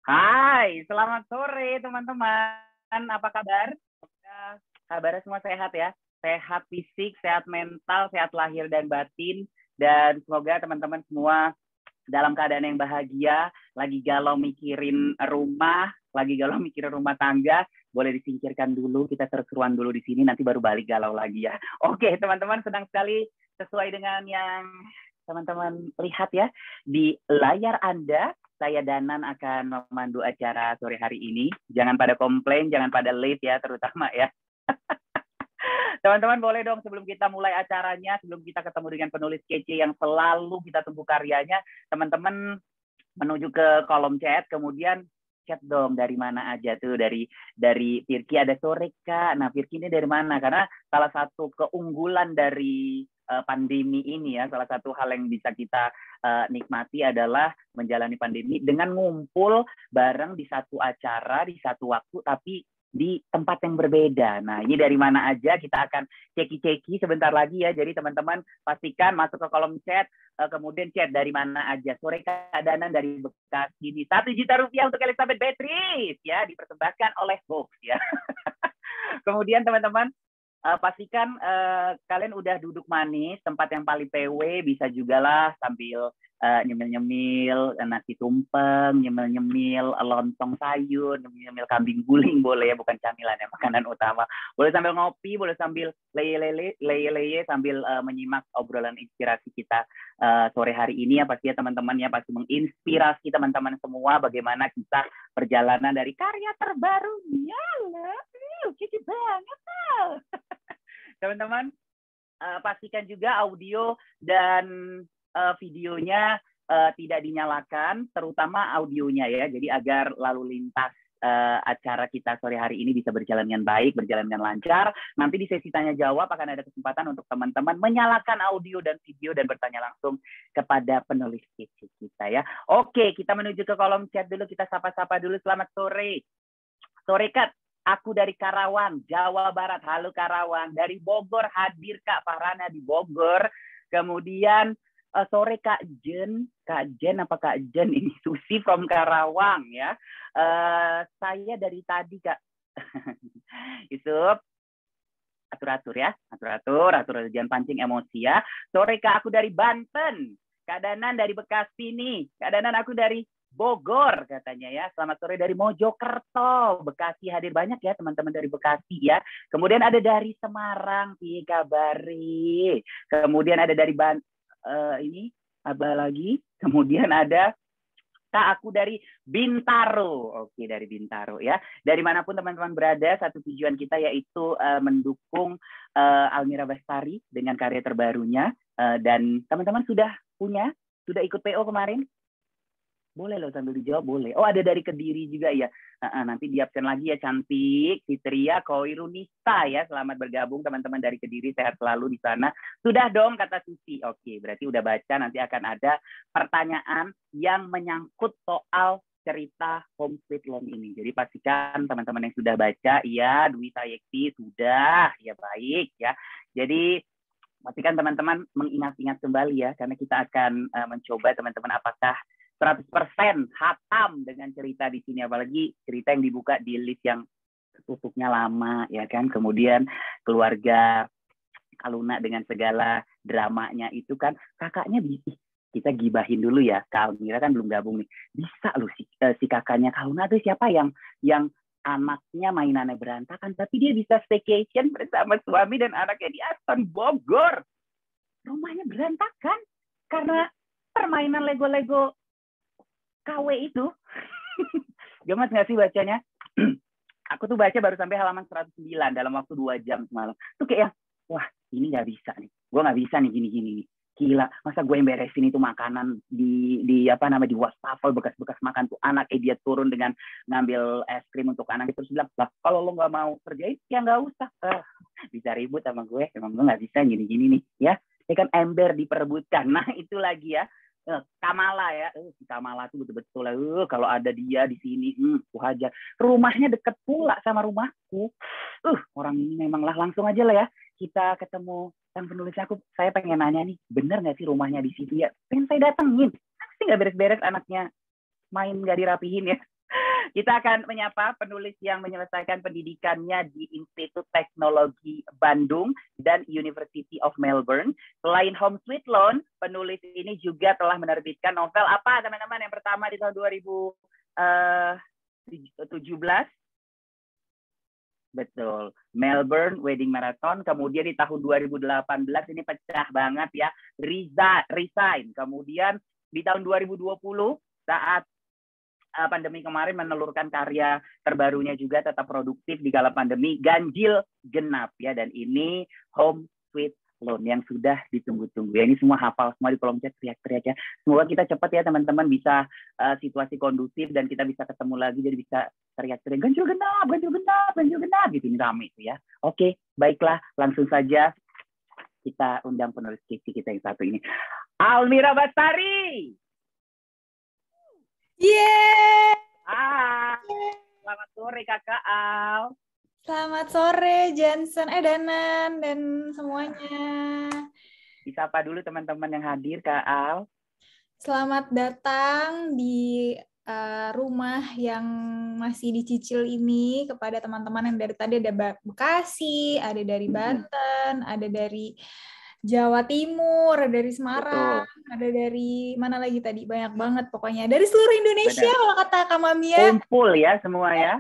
Hai, selamat sore teman-teman. Apa kabar? Kabarnya semua sehat ya? Sehat fisik, sehat mental, sehat lahir dan batin. Dan semoga teman-teman semua dalam keadaan yang bahagia, lagi galau mikirin rumah, lagi galau mikirin rumah tangga, boleh disingkirkan dulu, kita seru-seruan dulu di sini, nanti baru balik galau lagi ya. Oke, teman-teman, senang sekali sesuai dengan yang teman-teman lihat ya di layar Anda. Saya Danan akan memandu acara sore hari ini. Jangan pada komplain, jangan pada late ya, terutama ya. Teman-teman boleh dong sebelum kita mulai acaranya, sebelum kita ketemu dengan penulis kece yang selalu kita tunggu karyanya, teman-teman menuju ke kolom chat, kemudian chat dong dari mana aja tuh, dari Firky ada sore Kak. Nah Firky ini dari mana? Karena salah satu keunggulan dari pandemi ini ya, salah satu hal yang bisa kita nikmati adalah menjalani pandemi dengan ngumpul bareng di satu acara, di satu waktu, tapi di tempat yang berbeda. Nah, ini dari mana aja kita akan ceki-ceki sebentar lagi ya. Jadi teman-teman pastikan masuk ke kolom chat, kemudian chat dari mana aja. Sore Kak Danan dari Bekasi ini. 1 juta rupiah untuk Elizabeth Beatrice ya, dipersembahkan oleh Box ya. Kemudian teman-teman pastikan kalian udah duduk manis, tempat yang paling PW, bisa juga lah sambil nyemil-nyemil nasi tumpeng, nyemil-nyemil lontong sayur, nyemil-nyemil kambing guling boleh ya, bukan camilan ya, makanan utama. Boleh sambil ngopi, boleh sambil leye-leye sambil menyimak obrolan inspirasi kita sore hari ini ya, pasti ya teman-teman ya, pasti menginspirasi teman-teman semua bagaimana kita perjalanan dari karya terbarunya lah. Kece banget lah. Teman-teman pastikan juga audio dan videonya tidak dinyalakan, terutama audionya ya, jadi agar lalu lintas acara kita sore hari ini bisa berjalan dengan baik, berjalan dengan lancar. Nanti di sesi tanya jawab akan ada kesempatan untuk teman-teman menyalakan audio dan video dan bertanya langsung kepada penulis kece kita ya. Oke, kita menuju ke kolom chat dulu, kita sapa-sapa dulu. Selamat sore. Sore Kak, aku dari Karawang, Jawa Barat. Halo Karawang. Dari Bogor hadir Kak Farhana di Bogor. Kemudian sore Kak Jen apa Kak Jen ini, Susi from Karawang ya. Saya dari tadi Kak Yusuf, atur ya, atur, jangan pancing emosi ya. Sore Kak, aku dari Banten. Kak Danan dari Bekasi nih. Kak Danan, aku dari Bogor katanya ya. Selamat sore dari Mojokerto, Bekasi, hadir banyak ya teman-teman dari Bekasi ya. Kemudian ada dari Semarang, piye kabari. Kemudian ada dari ini apa lagi? Kemudian ada Kak, aku dari Bintaro. Oke, dari Bintaro ya. Dari manapun teman-teman berada, satu tujuan kita yaitu mendukung Almira Bestari dengan karya terbarunya. Dan teman-teman sudah ikut PO kemarin? Boleh loh sambil dijawab, boleh. Oh, ada dari Kediri juga ya. Nanti di absen lagi ya, cantik. Fitria Koirunista ya. Selamat bergabung teman-teman dari Kediri. Sehat selalu di sana. Sudah dong kata Susi. Oke, berarti udah baca. Nanti akan ada pertanyaan yang menyangkut soal cerita Home Sweet Home ini. Jadi pastikan teman-teman yang sudah baca, ya Dwi Sayekti sudah. Ya baik ya. Jadi pastikan teman-teman mengingat-ingat kembali ya. Karena kita akan mencoba teman-teman apakah 100% hatam dengan cerita di sini, apalagi cerita yang dibuka di list yang tutupnya lama ya kan. Kemudian keluarga Kaluna dengan segala dramanya itu kan, kakaknya kita gibahin dulu ya, Kak Almira kan belum gabung nih. Bisa loh si kakaknya Kaluna tuh siapa yang anaknya mainannya berantakan tapi dia bisa staycation bersama suami dan anaknya di Aston Bogor. Rumahnya berantakan karena permainan Lego KW itu. Gemes nggak sih bacanya? Aku tuh baca baru sampai halaman 109 dalam waktu 2 jam semalam. Tuh kayak, wah ini nggak bisa nih. Gue nggak bisa nih gini-gini nih. Gila, masa gue yang beresin itu makanan di wastafel bekas-bekas makan tuh anak, dia turun dengan ngambil es krim untuk anak, terus bilang, lah kalau lo nggak mau kerjain ya nggak usah. Bisa ribut sama gue, emang gue nggak bisa gini-gini nih ya. Ya kan, ember diperebutkan. Nah itu lagi ya. Kamala ya, si Kamala tuh betul-betul kalau ada dia di sini, hajar. Rumahnya deket pula sama rumahku. Orang ini memang lah, langsung aja lah ya kita ketemu sang penulis. Saya pengen nanya nih, bener nggak sih rumahnya di situ ya? Pengen saya datengin. Pasti nggak beres-beres anaknya main nggak dirapihin ya. Kita akan menyapa penulis yang menyelesaikan pendidikannya di Institut Teknologi Bandung dan University of Melbourne. Selain Home Sweet Loan, penulis ini juga telah menerbitkan novel apa, teman-teman? Yang pertama di tahun 2017. Betul, Melbourne Wedding Marathon. Kemudian di tahun 2018 ini pecah banget ya, Resign. Kemudian di tahun 2020 saat pandemi kemarin menelurkan karya terbarunya juga, tetap produktif di kala pandemi, Ganjil Genap ya. Dan ini Home Sweet Loan yang sudah ditunggu-tunggu ya. Ini semua hafal semua di kolom chat, teriak-teriak ya. Semoga kita cepat ya teman-teman, bisa situasi kondusif dan kita bisa ketemu lagi, jadi bisa teriak-teriak Ganjil Genap gitu, ini rame itu ya. Oke, baiklah, langsung saja kita undang penulis skripsi kita yang satu ini. Almira Bastari. Yeay! Selamat sore Kakak Al. Selamat sore Jensen, Danan, dan semuanya. Disapa dulu teman-teman yang hadir, Kak Al. Selamat datang di rumah yang masih dicicil ini kepada teman-teman yang dari tadi ada Bekasi, ada dari Banten, ada dari Jawa Timur, ada dari Semarang, ada dari mana lagi tadi, banyak banget pokoknya. Dari seluruh Indonesia. Benar. Kalau kata Kak Mamia. Kumpul ya semua ya.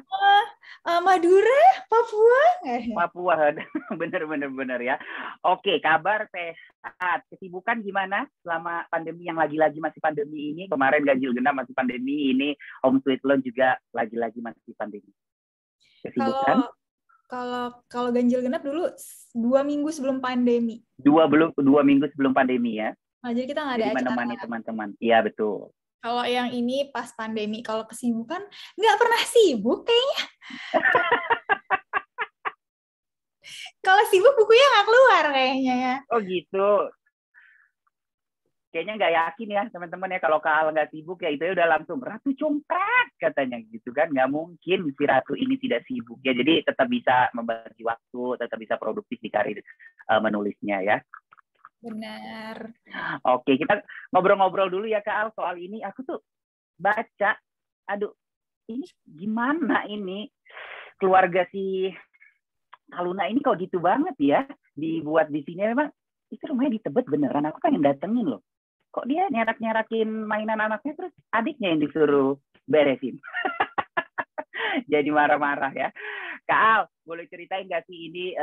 Madura, Papua. Papua, bener ya. Oke, kabar sehat. Kesibukan gimana selama pandemi yang lagi-lagi masih pandemi ini? Kemarin ganjil genap masih pandemi, ini Home Sweet Loan juga lagi-lagi masih pandemi. Kesibukan? Kalau ganjil genap dulu 2 minggu sebelum pandemi. 2 minggu sebelum pandemi ya. Nah, jadi kita nggak ada acara. Menemani teman-teman. Iya betul. Kalau yang ini pas pandemi, kalau kesibukan nggak pernah sibuk kayaknya. Kalau sibuk bukunya nggak keluar kayaknya ya. Oh gitu. Kayaknya nggak yakin ya teman-teman ya kalau Kak Al nggak sibuk ya itu udah langsung Ratu Congkak katanya gitu kan. Nggak mungkin si Ratu ini tidak sibuk ya. Jadi tetap bisa membagi waktu, tetap bisa produktif di karir menulisnya ya. Benar. Oke, kita ngobrol-ngobrol dulu ya Kak Al soal ini. Aku tuh baca, aduh ini gimana ini keluarga si Kaluna ini kok gitu banget ya dibuat di sini. Memang itu rumahnya di Tebet beneran, aku pengen datengin loh. Kok dia nyerak-nyerakin mainan anaknya terus adiknya yang disuruh beresin. Jadi marah-marah ya. Kak Al, boleh ceritain nggak sih ini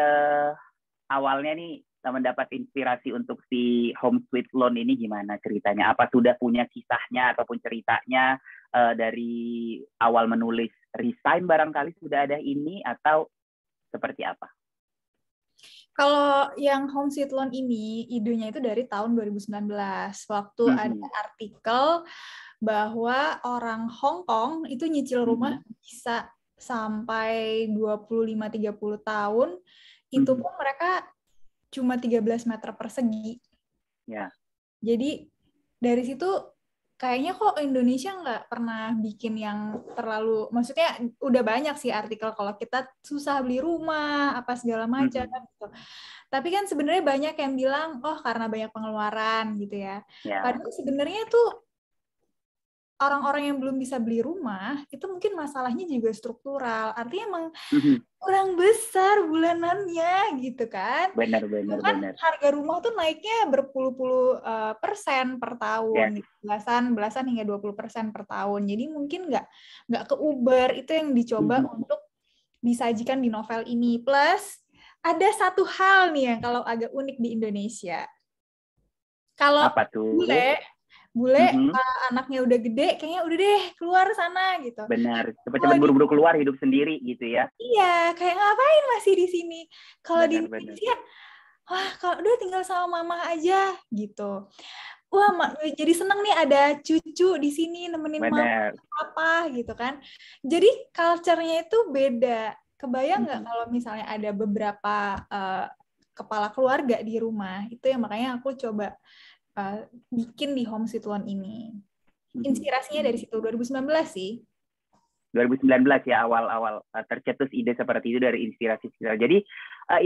awalnya nih mendapat inspirasi untuk si Home Sweet Loan ini gimana ceritanya? Apa sudah punya kisahnya ataupun ceritanya dari awal menulis resign barangkali sudah ada ini atau seperti apa? Kalau yang Home Sweet Loan ini, idenya itu dari tahun 2019. Waktu ada artikel bahwa orang Hong Kong itu nyicil rumah bisa sampai 25-30 tahun, itu pun mereka cuma 13 meter persegi. Ya. Jadi dari situ kayaknya kok Indonesia nggak pernah bikin yang terlalu, maksudnya udah banyak sih artikel kalau kita susah beli rumah, apa segala macam gitu. Tapi kan sebenarnya banyak yang bilang, oh karena banyak pengeluaran gitu ya. Padahal sebenarnya tuh orang-orang yang belum bisa beli rumah, itu mungkin masalahnya juga struktural. Artinya emang kurang besar bulanannya gitu kan. Benar. Harga rumah tuh naiknya berpuluh-puluh persen per tahun. Belasan hingga 20% per tahun. Jadi mungkin nggak ke Uber. Itu yang dicoba untuk disajikan di novel ini. Plus, ada satu hal nih yang kalau agak unik di Indonesia. Kalau bule anaknya udah gede, kayaknya udah deh keluar sana gitu. Benar, cepat-cepat buru-buru keluar hidup sendiri gitu ya. Iya, kayak ngapain masih di sini? Kalau di Indonesia, wah kalau udah tinggal sama mama aja gitu. Wah, jadi seneng nih ada cucu di sini nemenin mama apa gitu kan. Jadi culture-nya itu beda. Kebayang nggak kalau misalnya ada beberapa kepala keluarga di rumah, itu yang makanya aku coba bikin di Home Sweet Loan ini. Inspirasinya dari situ 2019 sih. 2019 ya awal-awal tercetus ide seperti itu dari inspirasi. Jadi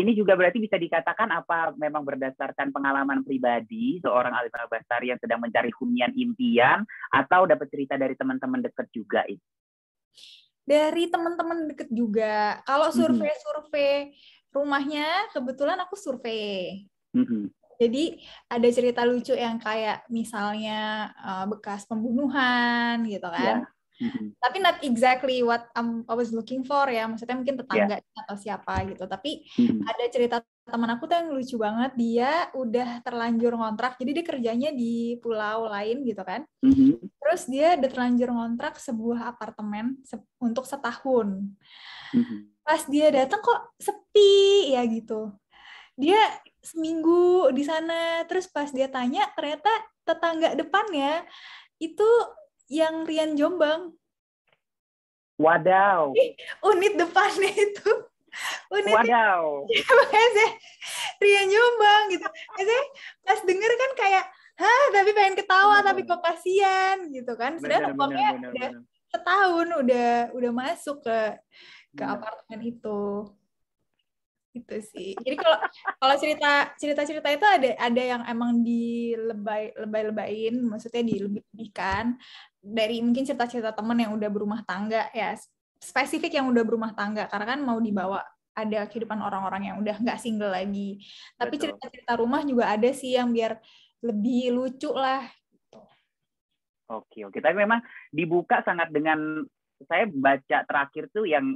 ini juga berarti bisa dikatakan apa memang berdasarkan pengalaman pribadi seorang Almira Bastari yang sedang mencari hunian impian atau dapat cerita dari teman-teman dekat juga ini? Dari teman-teman dekat juga. Kalau survei rumahnya kebetulan aku survei. Jadi ada cerita lucu yang kayak misalnya bekas pembunuhan gitu kan. Tapi not exactly what I was looking for ya. Maksudnya mungkin tetangga atau siapa gitu. Tapi ada cerita teman aku tuh yang lucu banget. Dia udah terlanjur ngontrak. Jadi dia kerjanya di pulau lain gitu kan. Terus dia udah terlanjur ngontrak sebuah apartemen untuk setahun. Pas dia datang kok sepi ya gitu. Dia seminggu di sana, terus pas dia tanya, ternyata tetangga depannya itu yang Rian Jombang. Wadaw. Unit depannya itu. Wadaw. Rian Jombang gitu. Biasanya pas denger kan kayak, hah, tapi pengen ketawa, tapi kok kasihan gitu kan. Sedangkan uangnya udah setahun udah masuk ke apartemen itu. Gitu sih. Jadi kalau cerita itu ada yang emang dilebay-lebayin, maksudnya dilebih-lebihkan dari mungkin cerita-cerita teman yang udah berumah tangga ya, spesifik yang udah berumah tangga karena kan mau dibawa ada kehidupan orang-orang yang udah nggak single lagi. Tapi cerita-cerita rumah juga ada sih yang biar lebih lucu lah. Oke. Tapi memang dibuka sangat dengan, saya baca terakhir tuh yang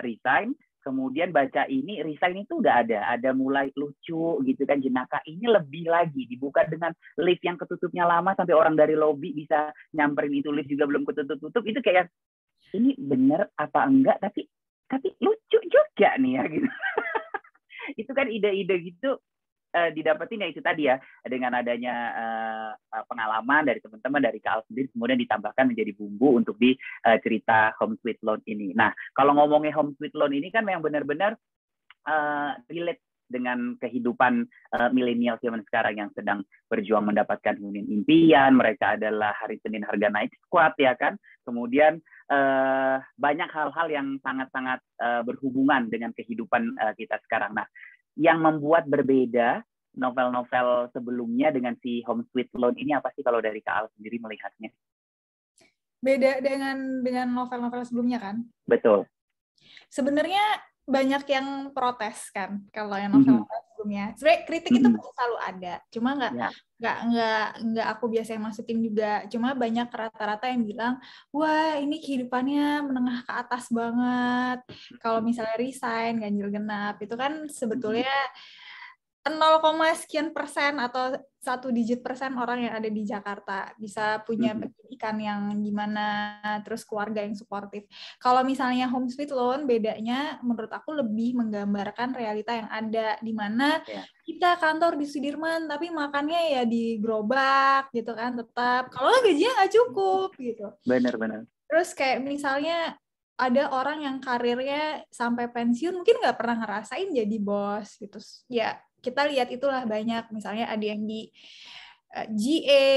resign, kemudian baca ini, resign itu udah ada mulai lucu gitu kan, jenaka ini lebih lagi dibuka dengan lift yang ketutupnya lama sampai orang dari lobby bisa nyamperin itu, lift juga belum ketutup-tutup, itu kayak ini bener apa enggak, tapi lucu juga nih ya gitu. Itu kan ide-ide gitu didapetin ya itu tadi ya, dengan adanya pengalaman dari teman-teman, dari Kak Al sendiri, kemudian ditambahkan menjadi bumbu untuk di cerita Home Sweet Loan ini. Nah, kalau ngomongin Home Sweet Loan ini kan yang benar-benar relate dengan kehidupan milenial zaman sekarang yang sedang berjuang mendapatkan hunian impian. Mereka adalah hari Senin harga naik squad ya kan. Kemudian banyak hal-hal yang sangat-sangat berhubungan dengan kehidupan kita sekarang. Nah, yang membuat berbeda novel-novel sebelumnya dengan si Home Sweet Loan ini apa sih kalau dari Kak Al sendiri melihatnya? Beda dengan novel-novel sebelumnya kan? Betul. Sebenarnya banyak yang protes kan kalau yang novel-novel sebelumnya. Sebenarnya kritik itu pasti selalu ada, cuma nggak aku biasa yang masukin juga. Cuma banyak rata-rata yang bilang, wah ini kehidupannya menengah ke atas banget. Kalau misalnya resign, ganjil genap, itu kan sebetulnya 0, sekian persen atau 1 digit persen orang yang ada di Jakarta bisa punya pendidikan yang gimana, terus keluarga yang suportif. Kalau misalnya Home Sweet Loan, bedanya menurut aku lebih menggambarkan realita yang ada, di mana kita kantor di Sudirman, tapi makannya ya di gerobak gitu kan, tetap. Kalau gajinya nggak cukup gitu. Benar. Terus kayak misalnya ada orang yang karirnya sampai pensiun mungkin nggak pernah ngerasain jadi bos gitu. Ya, kita lihat itulah banyak, misalnya ada yang di GA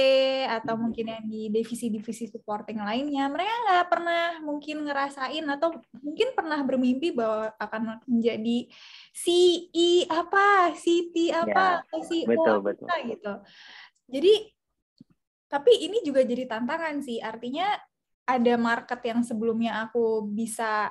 atau mungkin yang di divisi-divisi supporting lainnya, mereka nggak pernah mungkin ngerasain atau mungkin pernah bermimpi bahwa akan menjadi CE apa, CT apa, CEO apa gitu. Jadi, tapi ini juga jadi tantangan sih, artinya ada market yang sebelumnya aku bisa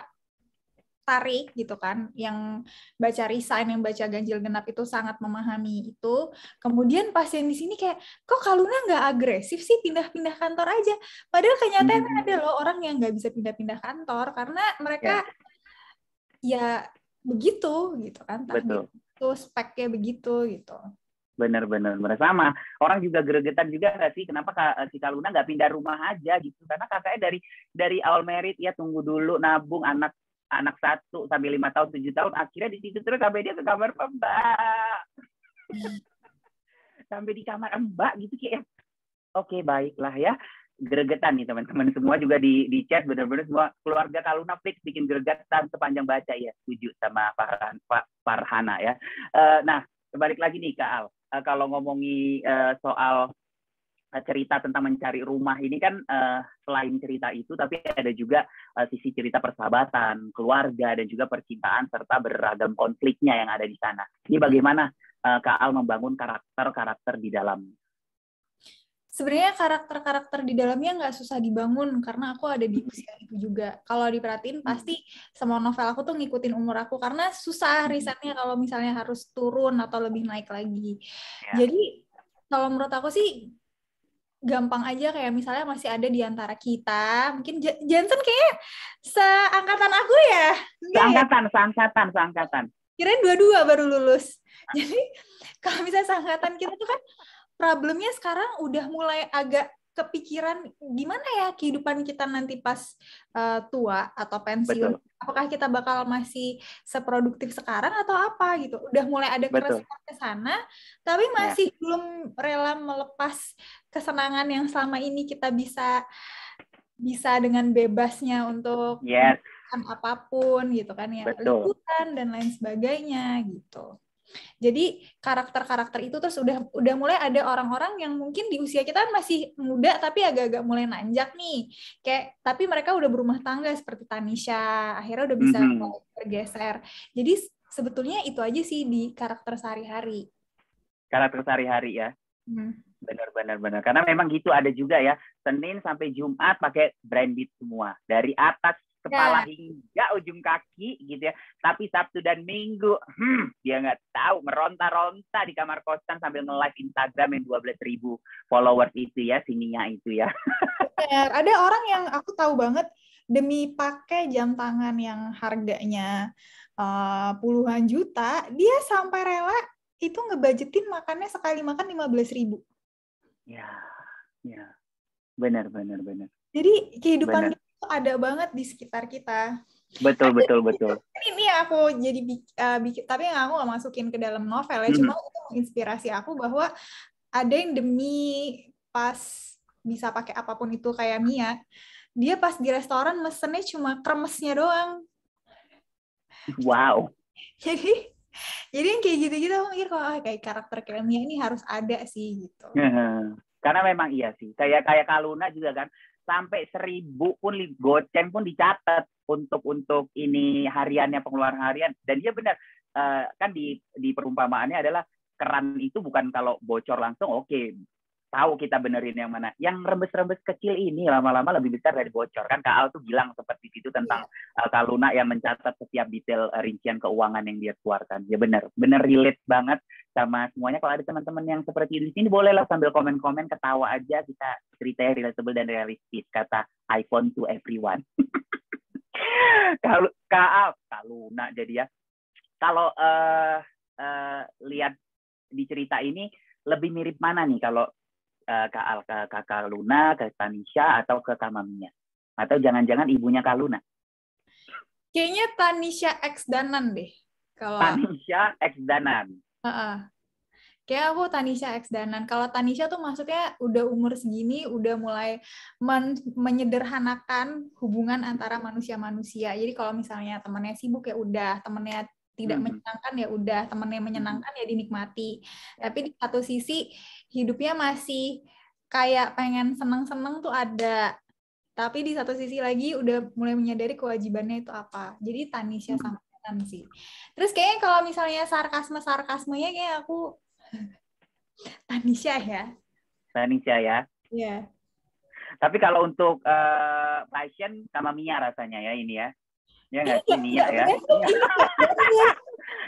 tarik gitu kan, yang baca resign, yang baca ganjil genap itu sangat memahami itu. Kemudian pas yang di sini kayak, kok Kak Luna nggak agresif sih pindah-pindah kantor aja? Padahal kenyataannya ada loh orang yang nggak bisa pindah-pindah kantor karena mereka ya begitu gitu kan, itu speknya begitu gitu. Bener sama. Orang juga gregetan juga nggak sih, kenapa si Kak Luna nggak pindah rumah aja gitu? Karena kakaknya dari awal merit ya, tunggu dulu nabung anak 1 sampai 5 tahun 7 tahun, akhirnya di situ terus sampai dia ke kamar Mbak. Sampai di kamar Mbak gitu kayak, oke, baiklah ya. Gregetan nih teman-teman semua juga di chat, benar-benar semua keluarga Kak Luna fix bikin gregetan sepanjang baca ya. Setuju sama Farhana ya. Nah, balik lagi nih Kak Al. Kalau ngomongi soal cerita tentang mencari rumah ini kan selain cerita itu, tapi ada juga sisi cerita persahabatan, keluarga, dan juga percintaan, serta beragam konfliknya yang ada di sana. Ini bagaimana Kak Al membangun karakter di dalam? Sebenarnya karakter-karakter di dalamnya nggak susah dibangun, karena aku ada di usia itu juga. Kalau diperhatiin, pasti semua novel aku tuh ngikutin umur aku, karena susah risetnya kalau misalnya harus turun atau lebih naik lagi. Jadi, kalau menurut aku sih, gampang aja, kayak misalnya masih ada di antara kita, mungkin Jansen kayak seangkatan aku ya? Seangkatan. Kirain 22 baru lulus. Jadi, kalau misalnya seangkatan kita tuh kan, problemnya sekarang udah mulai agak kepikiran gimana ya kehidupan kita nanti pas tua atau pensiun. Betul. Apakah kita bakal masih seproduktif sekarang atau apa gitu. Udah mulai ada keresahan ke sana, tapi masih belum rela melepas kesenangan yang selama ini kita bisa dengan bebasnya untuk melakukan apapun gitu kan ya, liputan dan lain sebagainya gitu. Jadi karakter-karakter itu terus udah mulai ada orang-orang yang mungkin di usia kita masih muda tapi agak-agak mulai nanjak nih. Kayak tapi mereka udah berumah tangga seperti Tanisha, akhirnya udah bisa bergeser. Jadi sebetulnya itu aja sih di karakter sehari-hari. Karakter sehari-hari ya. Benar. Karena memang gitu, ada juga ya, Senin sampai Jumat pakai branded semua. Dari atas kepala hingga ujung kaki gitu ya. Tapi Sabtu dan Minggu, dia nggak tahu, meronta-ronta di kamar kosan sambil nge-live Instagram yang 12.000 followers itu ya, si Nia itu ya. Benar. Ada orang yang aku tahu banget, demi pakai jam tangan yang harganya puluhan juta, dia sampai rela itu ngebudgetin makannya sekali makan 15.000. Ya. Benar. Jadi kehidupan itu ada banget di sekitar kita. Betul. Ini aku jadi bikin, tapi yang aku nggak masukin ke dalam novel ya, cuma itu menginspirasi aku bahwa ada yang demi pas bisa pakai apapun itu kayak Mia, dia pas di restoran mesennya cuma kremesnya doang. Wow. Jadi yang kayak gitu-gitu aku mikir kok kayak karakter kayak Mia ini harus ada sih gitu. Karena memang iya sih, kayak Kak Luna juga kan, sampai 1.000 pun goceng pun dicatat untuk ini hariannya, pengeluaran harian. Dan dia benar, kan di perumpamaannya adalah keran itu bukan kalau bocor langsung oke, tahu kita benerin yang mana. Yang rembes-rembes kecil ini lama-lama lebih besar dari bocor. Kan Kak Al tuh bilang seperti itu tentang Kak Luna yang mencatat setiap detail rincian keuangan yang dia keluarkan. Ya benar relate banget sama semuanya. Kalau ada teman-teman yang seperti di sini, bolehlah sambil komen-komen, ketawa aja, kita ceritanya relatable dan realistis, kata iPhone to everyone. Kalau Kak Luna jadi ya, kalau lihat di cerita ini lebih mirip mana nih kalau ke Kak Luna, ke Tanisha, atau ke Kak Mamiya? Atau jangan-jangan ibunya Kak Luna? Kayaknya Tanisha X Danan deh. Tanisha X Danan. Kayak aku Tanisha X Danan. Kalau Tanisha tuh maksudnya udah umur segini, udah mulai menyederhanakan hubungan antara manusia-manusia. Jadi kalau misalnya temannya sibuk ya udah, temannya tidak menyenangkan ya udah, temannya menyenangkan ya dinikmati. Tapi di satu sisi hidupnya masih kayak pengen seneng-seneng tuh ada. Tapi di satu sisi lagi udah mulai menyadari kewajibannya itu apa. Jadi Tanisha sama Danan sih. Terus kayaknya kalau misalnya sarkasmenya kayak aku Tanisha ya. Iya. Tapi kalau untuk passion sama Mia rasanya ya ini ya. Ya nggak sih Mia ya?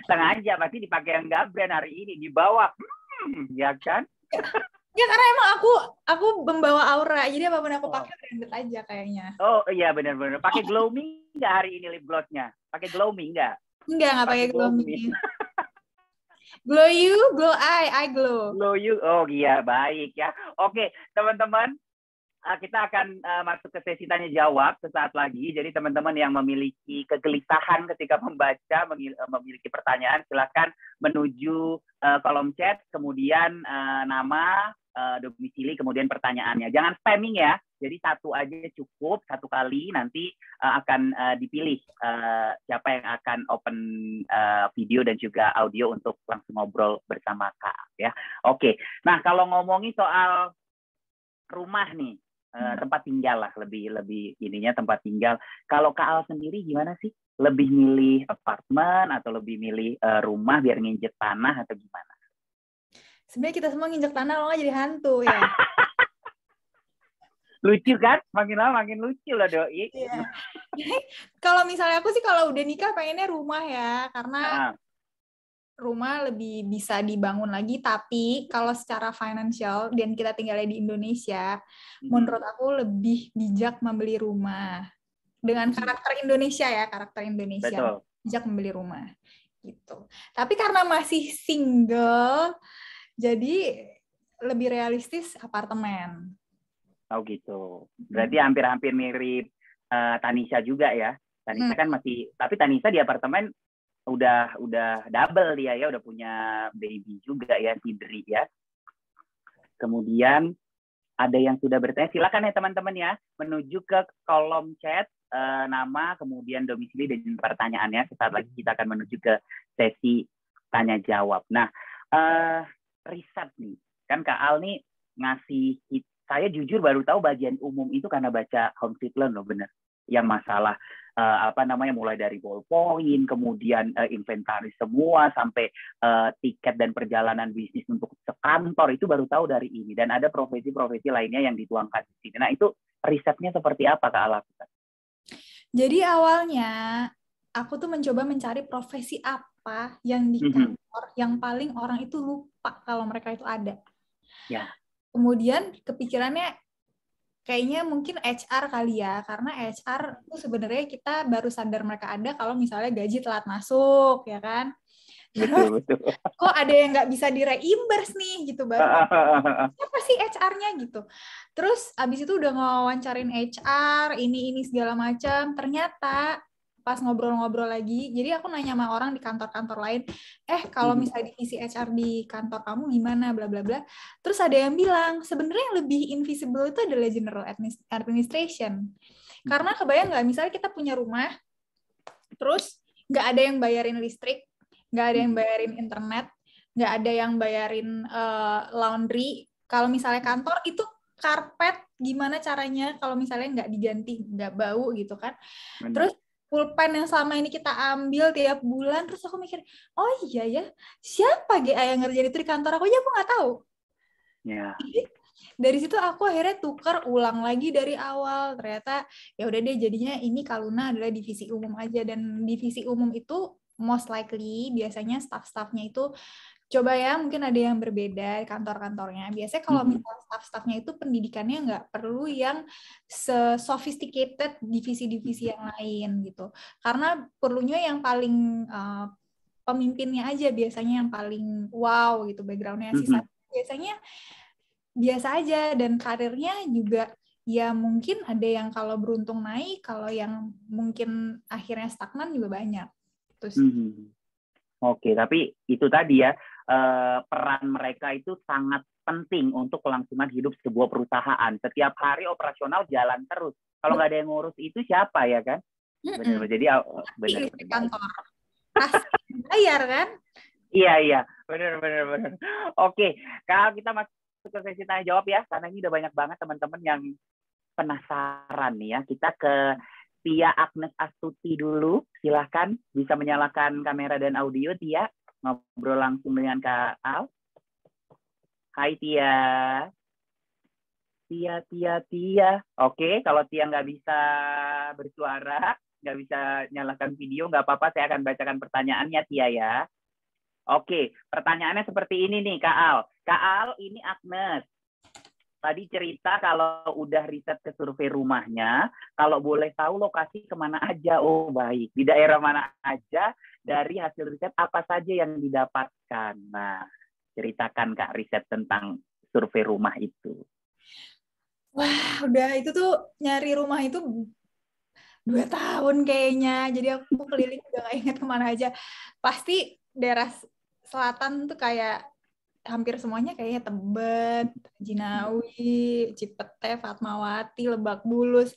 Sengaja pasti dipakai yang nggak brand hari ini, di bawah. Ya kan? Ya karena emang aku membawa aura, jadi apapun aku pakai branded aja kayaknya. Oh iya benar-benar. Pakai Glow Me nggak hari ini lip glossnya? Pakai Glow Me nggak? Nggak pakai Glow Me. Glow you, glow I glow. Glow you, oh iya baik ya. Oke teman-teman, kita akan masuk ke sesi tanya jawab sesaat lagi. Jadi teman-teman yang memiliki kegelisahan ketika membaca, memiliki pertanyaan, silakan menuju kolom chat, kemudian nama, domisili, kemudian pertanyaannya. Jangan spamming ya. Jadi satu aja cukup, satu kali, nanti akan dipilih siapa yang akan open video dan juga audio untuk langsung ngobrol bersama Kak ya. Oke. Nah, kalau ngomongin soal rumah nih, tempat tinggal lah, lebih ininya tempat tinggal. Kalau Kak Al sendiri gimana sih? Lebih milih apartemen atau lebih milih rumah biar nginjek tanah atau gimana? Sebenarnya kita semua nginjek tanah, lo nggak jadi hantu ya. Lucu kan? Makin lama makin lucu lah doi. Iya. Kalau misalnya aku sih kalau udah nikah pengennya rumah ya, karena rumah lebih bisa dibangun lagi. Tapi kalau secara financial dan kita tinggalnya di Indonesia, menurut aku lebih bijak membeli rumah dengan karakter Indonesia ya, karakter Indonesia. Betul. Bijak membeli rumah gitu. Tapi karena masih single, jadi lebih realistis apartemen. Oh gitu. Berarti hampir-hampir mirip Tanisha juga ya. Tanisha kan masih, tapi Tanisha di apartemen udah double dia ya, udah punya baby juga ya, Tidri ya. Kemudian ada yang sudah bertanya, silakan ya teman-teman ya, menuju ke kolom chat nama, kemudian domisili dan pertanyaannya. Sesaat lagi kita akan menuju ke sesi tanya jawab. Nah, riset nih, kan Kak Al nih ngasih, saya jujur baru tahu bagian umum itu karena baca Home Sweet Learn loh, bener. Yang masalah mulai dari ballpoint, kemudian inventaris semua, sampai tiket dan perjalanan bisnis untuk sekantor, itu baru tahu dari ini. Dan ada profesi-profesi lainnya yang dituangkan di sini. Nah, itu risetnya seperti apa Kak Al? Jadi awalnya aku tuh mencoba mencari profesi apa yang di kantor yang paling orang itu lupa kalau mereka itu ada. Ya. Kemudian kepikirannya kayaknya mungkin HR kali ya, karena HR itu sebenarnya kita baru sadar mereka ada kalau misalnya gaji telat masuk, ya kan? Terus, betul. Kok ada yang nggak bisa di-reimburse nih, gitu, baru. Siapa sih HR-nya, gitu. Terus, abis itu udah ngewawancarin HR, ini segala macam, ternyata pas ngobrol-ngobrol lagi, jadi aku nanya sama orang di kantor-kantor lain, kalau misalnya divisi HR di kantor kamu gimana, bla bla bla. Terus ada yang bilang, sebenarnya yang lebih invisible itu adalah general administration. Karena kebayang nggak, misalnya kita punya rumah, terus nggak ada yang bayarin listrik, nggak ada yang bayarin internet, nggak ada yang bayarin laundry. Kalau misalnya kantor itu karpet, gimana caranya kalau misalnya nggak diganti, nggak bau gitu kan. Terus pulpen yang selama ini kita ambil tiap bulan, terus aku mikir, oh iya ya, siapa GA yang ngerjain itu di kantor aku? Ya aku nggak tahu. Ya. Dari situ aku akhirnya tukar ulang lagi dari awal. Ternyata ya udah deh, jadinya ini Kaluna adalah divisi umum aja, dan divisi umum itu most likely biasanya staff-staffnya itu coba ya, mungkin ada yang berbeda kantor-kantornya. Biasanya kalau misalnya staff-staffnya itu pendidikannya nggak perlu yang sophisticated divisi-divisi yang lain gitu. Karena perlunya yang paling pemimpinnya aja biasanya yang paling wow gitu background-nya. Sisa biasanya biasa aja, dan karirnya juga ya mungkin ada yang kalau beruntung naik, kalau yang mungkin akhirnya stagnan juga banyak. Terus. Oke, tapi itu tadi ya, peran mereka itu sangat penting untuk kelangsungan hidup sebuah perusahaan. Setiap hari operasional jalan terus. Kalau nggak ada yang ngurus itu siapa ya kan? Benar. Jadi benar. Kantor. Pasti bayar kan? Iya, benar. Oke, kalau kita masuk ke sesi tanya jawab ya, karena ini udah banyak banget teman-teman yang penasaran nih ya. Kita ke Tia Agnes Astuti dulu, silahkan bisa menyalakan kamera dan audio. Tia, ngobrol langsung dengan Kak Al. Hai Tia. Tia. Oke, kalau Tia nggak bisa bersuara, nggak bisa nyalakan video, nggak apa-apa, saya akan bacakan pertanyaannya Tia ya. Oke, pertanyaannya seperti ini nih Kak Al. Kak Al, ini Agnes. Tadi cerita kalau udah riset ke survei rumahnya, kalau boleh tahu lokasi kemana aja? Oh baik, di daerah mana aja, dari hasil riset apa saja yang didapatkan? Nah, ceritakan Kak riset tentang survei rumah itu. Wah, udah itu tuh nyari rumah itu 2 tahun kayaknya, jadi aku keliling udah gak ingat kemana aja. Pasti daerah selatan tuh kayak hampir semuanya kayaknya Tebet, Jinawi, Cipete, Fatmawati, Lebak Bulus.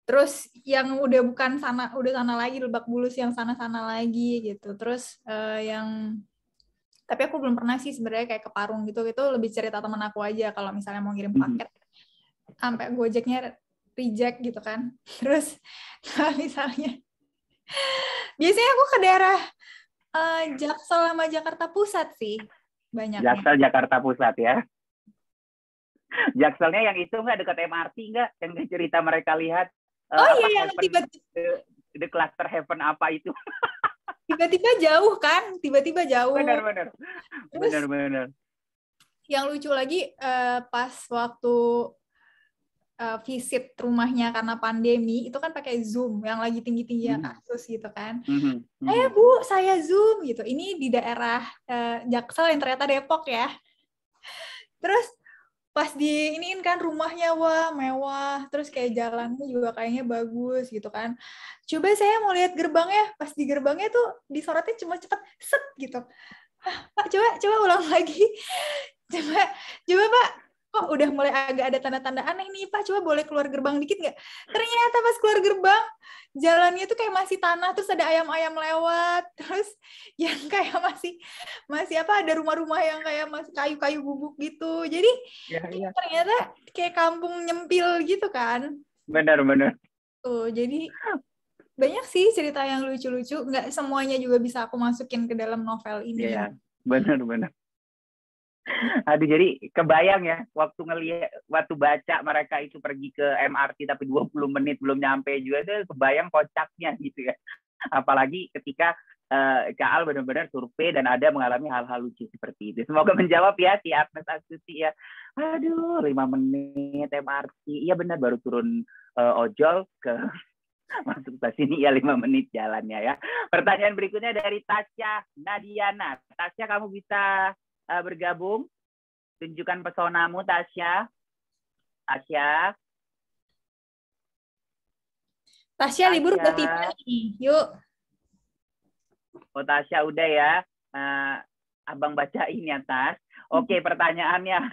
Terus yang udah bukan sana, udah sana lagi, Lebak Bulus yang sana-sana lagi gitu. Terus tapi aku belum pernah sih sebenarnya kayak ke Parung gitu, itu lebih cerita teman aku aja kalau misalnya mau ngirim paket. Sampai Gojeknya reject gitu kan. Terus kalau misalnya biasanya aku ke daerah Jaksel sama Jakarta Pusat sih banyaknya. Jaksel Jakarta Pusat ya. Jakselnya yang itu nggak dekat MRT nggak? Yang cerita mereka lihat. Yang tiba-tiba the cluster heaven apa itu? Tiba-tiba jauh kan? Tiba-tiba jauh. Benar. Yang lucu lagi pas waktu visit rumahnya karena pandemi itu kan pakai Zoom yang lagi tinggi-tingginya kasus gitu kan. Bu, saya Zoom gitu. Ini di daerah Jaksel yang ternyata Depok ya. Terus pas diiniin kan rumahnya wah mewah, terus kayak jalannya juga kayaknya bagus gitu kan. Coba saya mau lihat gerbangnya, pas di gerbangnya tuh disorotnya cuma cepet set gitu. Pak, coba ulang lagi. Coba Pak, kok udah mulai agak ada tanda-tanda aneh nih Pak, coba boleh keluar gerbang dikit nggak? Ternyata pas keluar gerbang jalannya tuh kayak masih tanah, terus ada ayam-ayam lewat, terus yang kayak masih apa, ada rumah-rumah yang kayak masih kayu-kayu bubuk gitu. Jadi ternyata kayak kampung nyempil gitu kan. Benar-benar. Tuh, jadi banyak sih cerita yang lucu-lucu, nggak semuanya juga bisa aku masukin ke dalam novel ini. Iya, benar-benar. Aduh, jadi kebayang ya waktu baca mereka itu pergi ke MRT tapi 20 menit belum nyampe juga, itu kebayang kocaknya gitu ya. Apalagi ketika Kak Al benar-benar survei dan ada mengalami hal-hal lucu seperti itu. Semoga menjawab ya si Agnes Astuti ya. Aduh, 5 menit MRT. Iya benar, baru turun ojol ke masuk ke sini ya 5 menit jalannya ya. Pertanyaan berikutnya dari Tasya Nadiana. Tasya, kamu bisa bergabung, tunjukkan pesonamu, Tasya. Tasya libur udah tiba nih, yuk. Oh, Tasya udah ya. Abang bacain ya, Tas. Oke, pertanyaannya.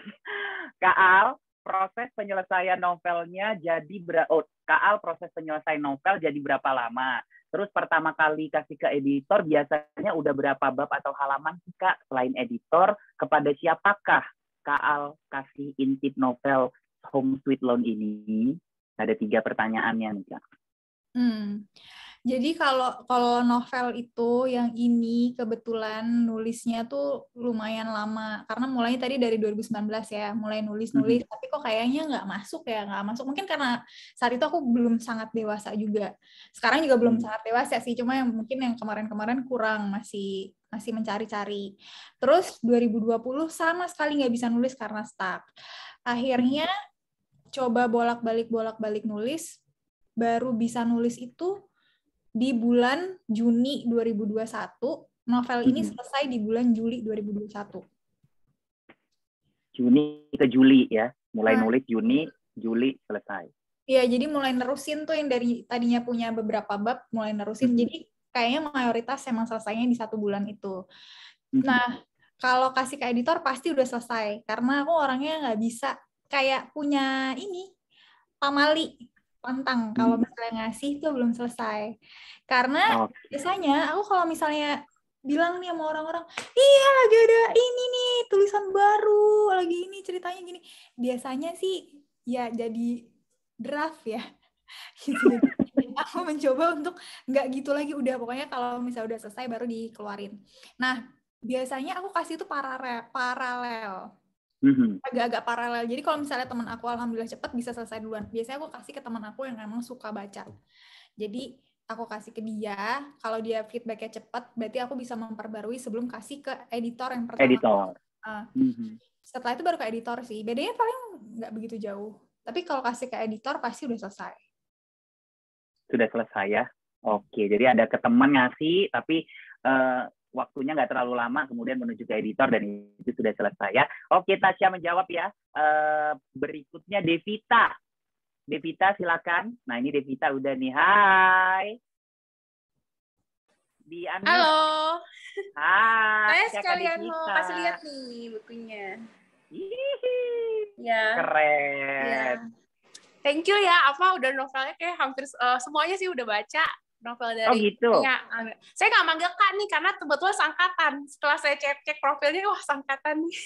Kak Al, proses penyelesaian novelnya jadi Kak Al, proses penyelesaian novel jadi berapa lama? Terus pertama kali kasih ke editor biasanya udah berapa bab atau halaman sih Kak? Selain editor, kepada siapakah Kak Al kasih intip novel Home Sweet Loan ini? Ada 3 pertanyaannya nih Kak. Jadi kalau novel itu yang ini kebetulan nulisnya tuh lumayan lama, karena mulainya tadi dari 2019 ya, mulai nulis, tapi kok kayaknya nggak masuk. Mungkin karena saat itu aku belum sangat dewasa juga. Sekarang juga belum sangat dewasa sih, cuma mungkin yang kemarin-kemarin kurang, masih mencari-cari. Terus 2020 sama sekali nggak bisa nulis karena stuck. Akhirnya coba bolak-balik nulis, baru bisa nulis itu di bulan Juni 2021, novel ini selesai di bulan Juli 2021. Juni ke Juli ya, mulai nulis Juni, Juli selesai. Iya, jadi mulai nerusin tuh yang dari tadinya punya beberapa bab, mulai nerusin. Jadi kayaknya mayoritas emang selesainya di 1 bulan itu. Nah, kalau kasih ke editor pasti udah selesai, karena aku orangnya nggak bisa kayak punya ini, pamali. Pantang kalau misalnya ngasih itu belum selesai, karena biasanya aku kalau misalnya bilang nih sama orang-orang, iya lagi ada ini nih tulisan baru, lagi ini ceritanya gini, biasanya sih ya jadi draft ya gitu. Aku mencoba untuk nggak gitu lagi, udah pokoknya kalau misalnya udah selesai baru dikeluarin. Nah biasanya aku kasih itu paralel. Agak-agak paralel. Jadi kalau misalnya teman aku alhamdulillah cepat bisa selesai duluan, biasanya aku kasih ke teman aku yang emang suka baca. Jadi aku kasih ke dia, kalau dia feedbacknya cepat, berarti aku bisa memperbarui sebelum kasih ke editor yang pertama. Setelah itu baru ke editor sih. Bedanya paling nggak begitu jauh. Tapi kalau kasih ke editor pasti udah selesai. Sudah selesai ya. Oke, jadi ada ke teman ngasih, tapi waktunya nggak terlalu lama, kemudian menuju ke editor dan itu sudah selesai ya. Oke, Tasya menjawab ya. Berikutnya Devita. Devita silakan. Nah ini Devita udah nih. Hai. Halo. Hai. Saya sekalian mau kasih lihat nih bukunya. Ya. Keren. Ya. Thank you ya. Udah novelnya kayak hampir semuanya sih udah baca. Novel dari gitu. Saya nggak manggil Kak nih karena kebetulan sangkatan. Setelah saya cek profilnya, wah sangkatan nih.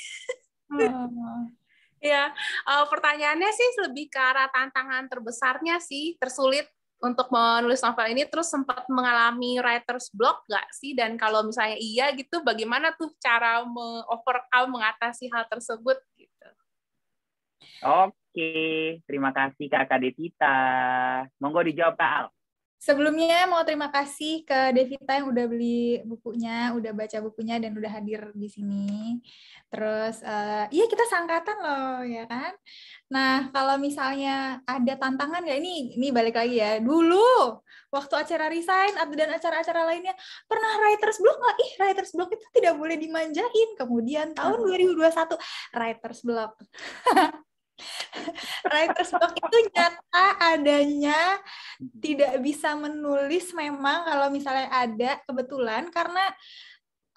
Ya, pertanyaannya sih lebih ke arah tantangan terbesarnya sih, tersulit untuk menulis novel ini, terus sempat mengalami writer's block nggak sih? Dan kalau misalnya iya gitu, bagaimana tuh cara mengatasi hal tersebut? Gitu. Oke, terima kasih Kakak Devita. Monggo dijawab Kak Al. Sebelumnya mau terima kasih ke Devita yang udah beli bukunya, udah baca bukunya, dan udah hadir di sini. Terus, iya kita sangkatan loh, ya kan? Nah, kalau misalnya ada tantangan, ya ini balik lagi ya. Dulu, waktu acara resign dan acara-acara lainnya, pernah writer's block nggak? Writer's block itu tidak boleh dimanjain. Kemudian tahun 2021, writer's block. Writer's block itu nyata adanya, tidak bisa menulis memang kalau misalnya ada kebetulan, karena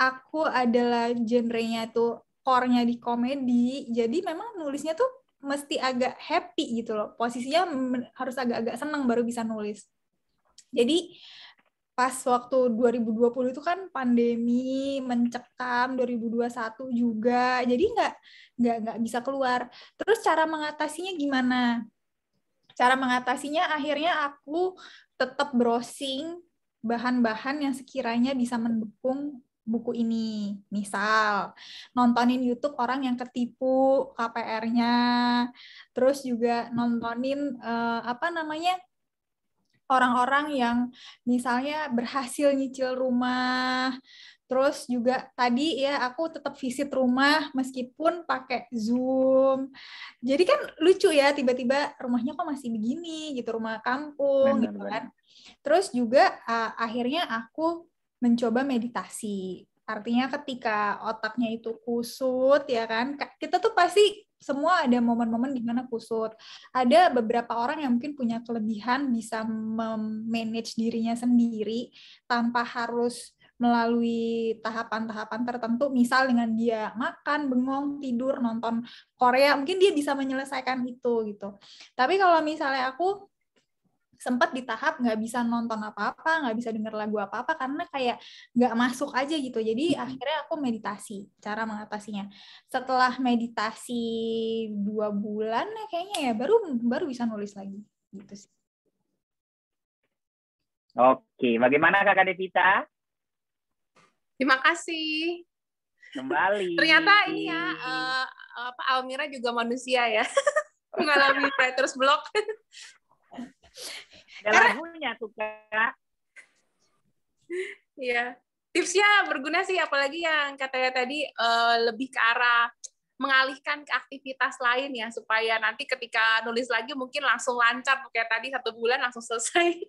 aku adalah genrenya tuh core-nya di komedi, jadi memang nulisnya tuh mesti agak happy gitu loh. Posisinya harus agak-agak senang baru bisa nulis. Jadi pas waktu 2020 itu kan pandemi mencekam, 2021 juga, jadi nggak bisa keluar. Terus cara mengatasinya gimana? Cara mengatasinya akhirnya aku tetap browsing bahan-bahan yang sekiranya bisa mendukung buku ini. Misal, nontonin YouTube orang yang ketipu KPR-nya, terus juga nontonin orang-orang yang misalnya berhasil nyicil rumah. Terus juga tadi ya aku tetap visit rumah meskipun pakai Zoom. Jadi kan lucu ya, tiba-tiba rumahnya kok masih begini gitu, rumah kampung gitu kan. Terus juga akhirnya aku mencoba meditasi. Artinya ketika otaknya itu kusut ya kan, kita tuh pasti semua ada momen-momen di mana kusut. Ada beberapa orang yang mungkin punya kelebihan bisa memanage dirinya sendiri tanpa harus melalui tahapan-tahapan tertentu, misal dengan dia makan, bengong, tidur, nonton Korea, mungkin dia bisa menyelesaikan itu gitu. Tapi kalau misalnya aku sempat di tahap nggak bisa nonton apa-apa, nggak bisa denger lagu apa-apa karena kayak nggak masuk aja gitu. Jadi akhirnya aku meditasi, cara mengatasinya. Setelah meditasi 2 bulan kayaknya ya baru bisa nulis lagi gitu sih. Oke, bagaimana Kakak Devita? Terima kasih. Kembali. Ternyata ini ya Almira juga manusia ya. Mengalami writer's block. Ada lagunya tuh Kak. Iya. Tipsnya berguna sih, apalagi yang katanya tadi lebih ke arah mengalihkan ke aktivitas lain ya, supaya nanti ketika nulis lagi mungkin langsung lancar, kayak tadi 1 bulan langsung selesai.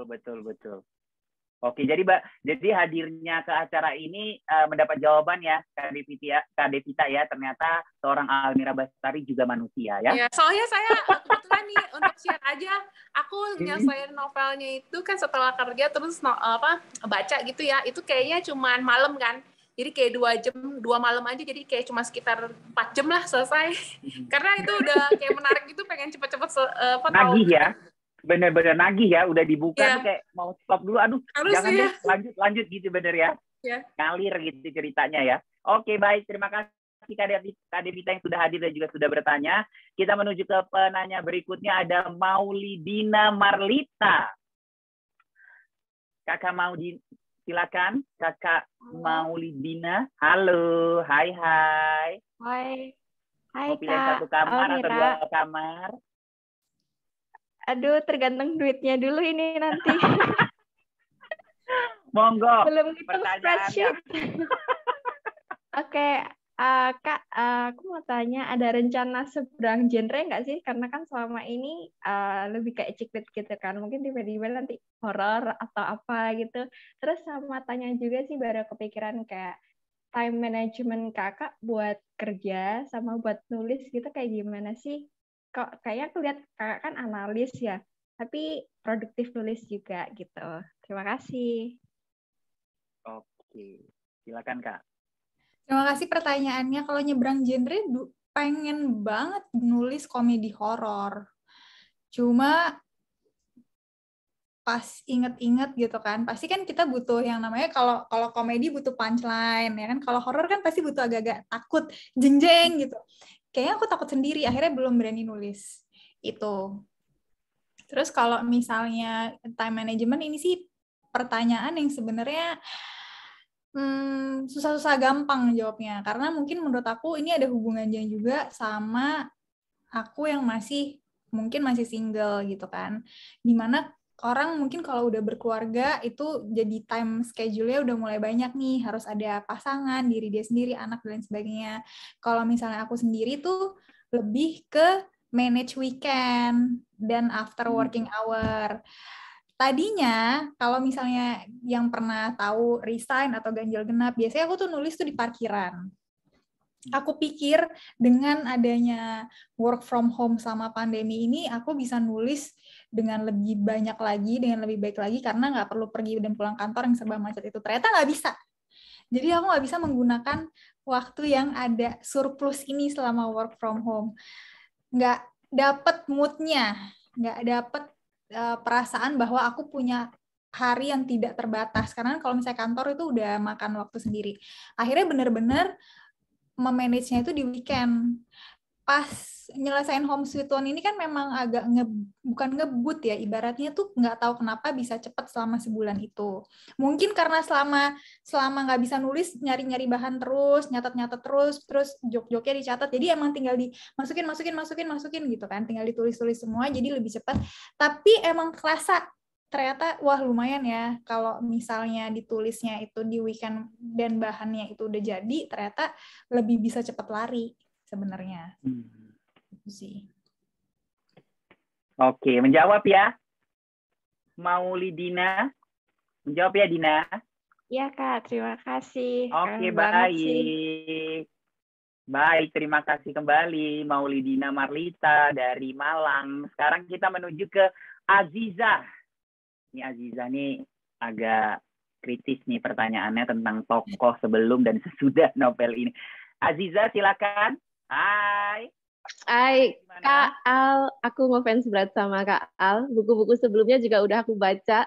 Betul. Oke, jadi hadirnya ke acara ini mendapat jawaban ya, Kak Devita ya, ternyata seorang Almira Bastari juga manusia ya. Ya, soalnya saya kebetulan nih untuk share aja, aku nyelesain novelnya itu kan setelah kerja terus baca gitu ya, itu kayaknya cuman malam kan. Jadi kayak 2 malam aja, jadi kayak cuma sekitar 4 jam lah selesai. Karena itu udah kayak menarik gitu, pengen cepet-cepet nagih ya. Bener-bener nagih ya, udah dibuka tuh kayak mau stop dulu, jangan deh, lanjut gitu bener ya. Ngalir gitu ceritanya ya. Oke, baik, terima kasih Kak Devita yang sudah hadir dan juga sudah bertanya. Kita menuju ke penanya berikutnya, ada Maulidina Marlita. Kakak Maulidina, silakan Kakak Maulidina. Halo, hai. Hai mau pilih Kak 1 kamar Almira. atau 2 kamar? Aduh, tergantung duitnya dulu ini nanti. Monggo. Belum hitung spreadsheet. Oke, Kak, aku mau tanya, ada rencana seberang genre nggak sih? Karena kan selama ini lebih kayak ciklit gitu kan. Mungkin tiba-tiba nanti horor atau apa gitu. Terus sama tanya juga sih, baru kepikiran kayak time management Kakak buat kerja sama buat nulis gitu kayak gimana sih? Kok kayaknya aku lihat Kakak kan analis ya, tapi produktif nulis juga gitu. Terima kasih. Oke, silakan Kak. Terima kasih pertanyaannya. Kalau nyebrang genre, pengen banget nulis komedi horor. Cuma pas inget-inget gitu kan, pasti kan kita butuh yang namanya, kalau komedi butuh punchline ya kan, kalau horor kan pasti butuh agak-agak takut, jeng-jeng gitu. Kayaknya aku takut sendiri, akhirnya belum berani nulis itu. Terus kalau misalnya time management, ini sih pertanyaan yang sebenarnya susah-susah gampang jawabnya, karena mungkin menurut aku ini ada hubungannya juga sama aku yang masih single gitu kan, dimana orang mungkin kalau udah berkeluarga itu jadi time schedule-nya udah mulai banyak nih, harus ada pasangan, diri dia sendiri, anak dan sebagainya. Kalau misalnya aku sendiri tuh lebih ke manage weekend dan after working hour. Tadinya kalau misalnya yang pernah tahu Resign atau Ganjil Genap, biasanya aku tuh nulis tuh di parkiran. Aku pikir dengan adanya work from home sama pandemi ini, aku bisa nulis dengan lebih banyak lagi, dengan lebih baik lagi, karena nggak perlu pergi dan pulang kantor yang serba macet itu. Ternyata nggak bisa. Jadi aku nggak bisa menggunakan waktu yang ada surplus ini selama work from home. Nggak dapet mood-nya, nggak dapet perasaan bahwa aku punya hari yang tidak terbatas. Karena kalau misalnya kantor itu udah makan waktu sendiri. Akhirnya benar-benar memanage-nya itu di weekend. Pas nyelesain Home Sweet Home ini kan memang agak bukan ngebut ya, ibaratnya tuh nggak tahu kenapa bisa cepat selama sebulan itu. Mungkin karena selama nggak bisa nulis, nyari-nyari bahan terus, nyatet-nyatet terus jok-joknya dicatat, jadi emang tinggal dimasukin gitu kan, tinggal ditulis-tulis semua, jadi lebih cepat. Tapi emang kerasa ternyata wah lumayan ya kalau misalnya ditulisnya itu di weekend dan bahannya itu udah jadi, ternyata lebih bisa cepat lari sebenarnya. Itu sih. Oke, menjawab ya. Maulidina. Menjawab ya, Dina. Iya, Kak. Terima kasih. Oke, baik. Baik, terima kasih kembali Maulidina Marlita dari Malang. Sekarang kita menuju ke Aziza. Ini Aziza nih agak kritis nih pertanyaannya tentang tokoh sebelum dan sesudah novel ini. Aziza, silakan. Hai. Kak Al, aku ngefans berat sama Kak Al. Buku-buku sebelumnya juga udah aku baca.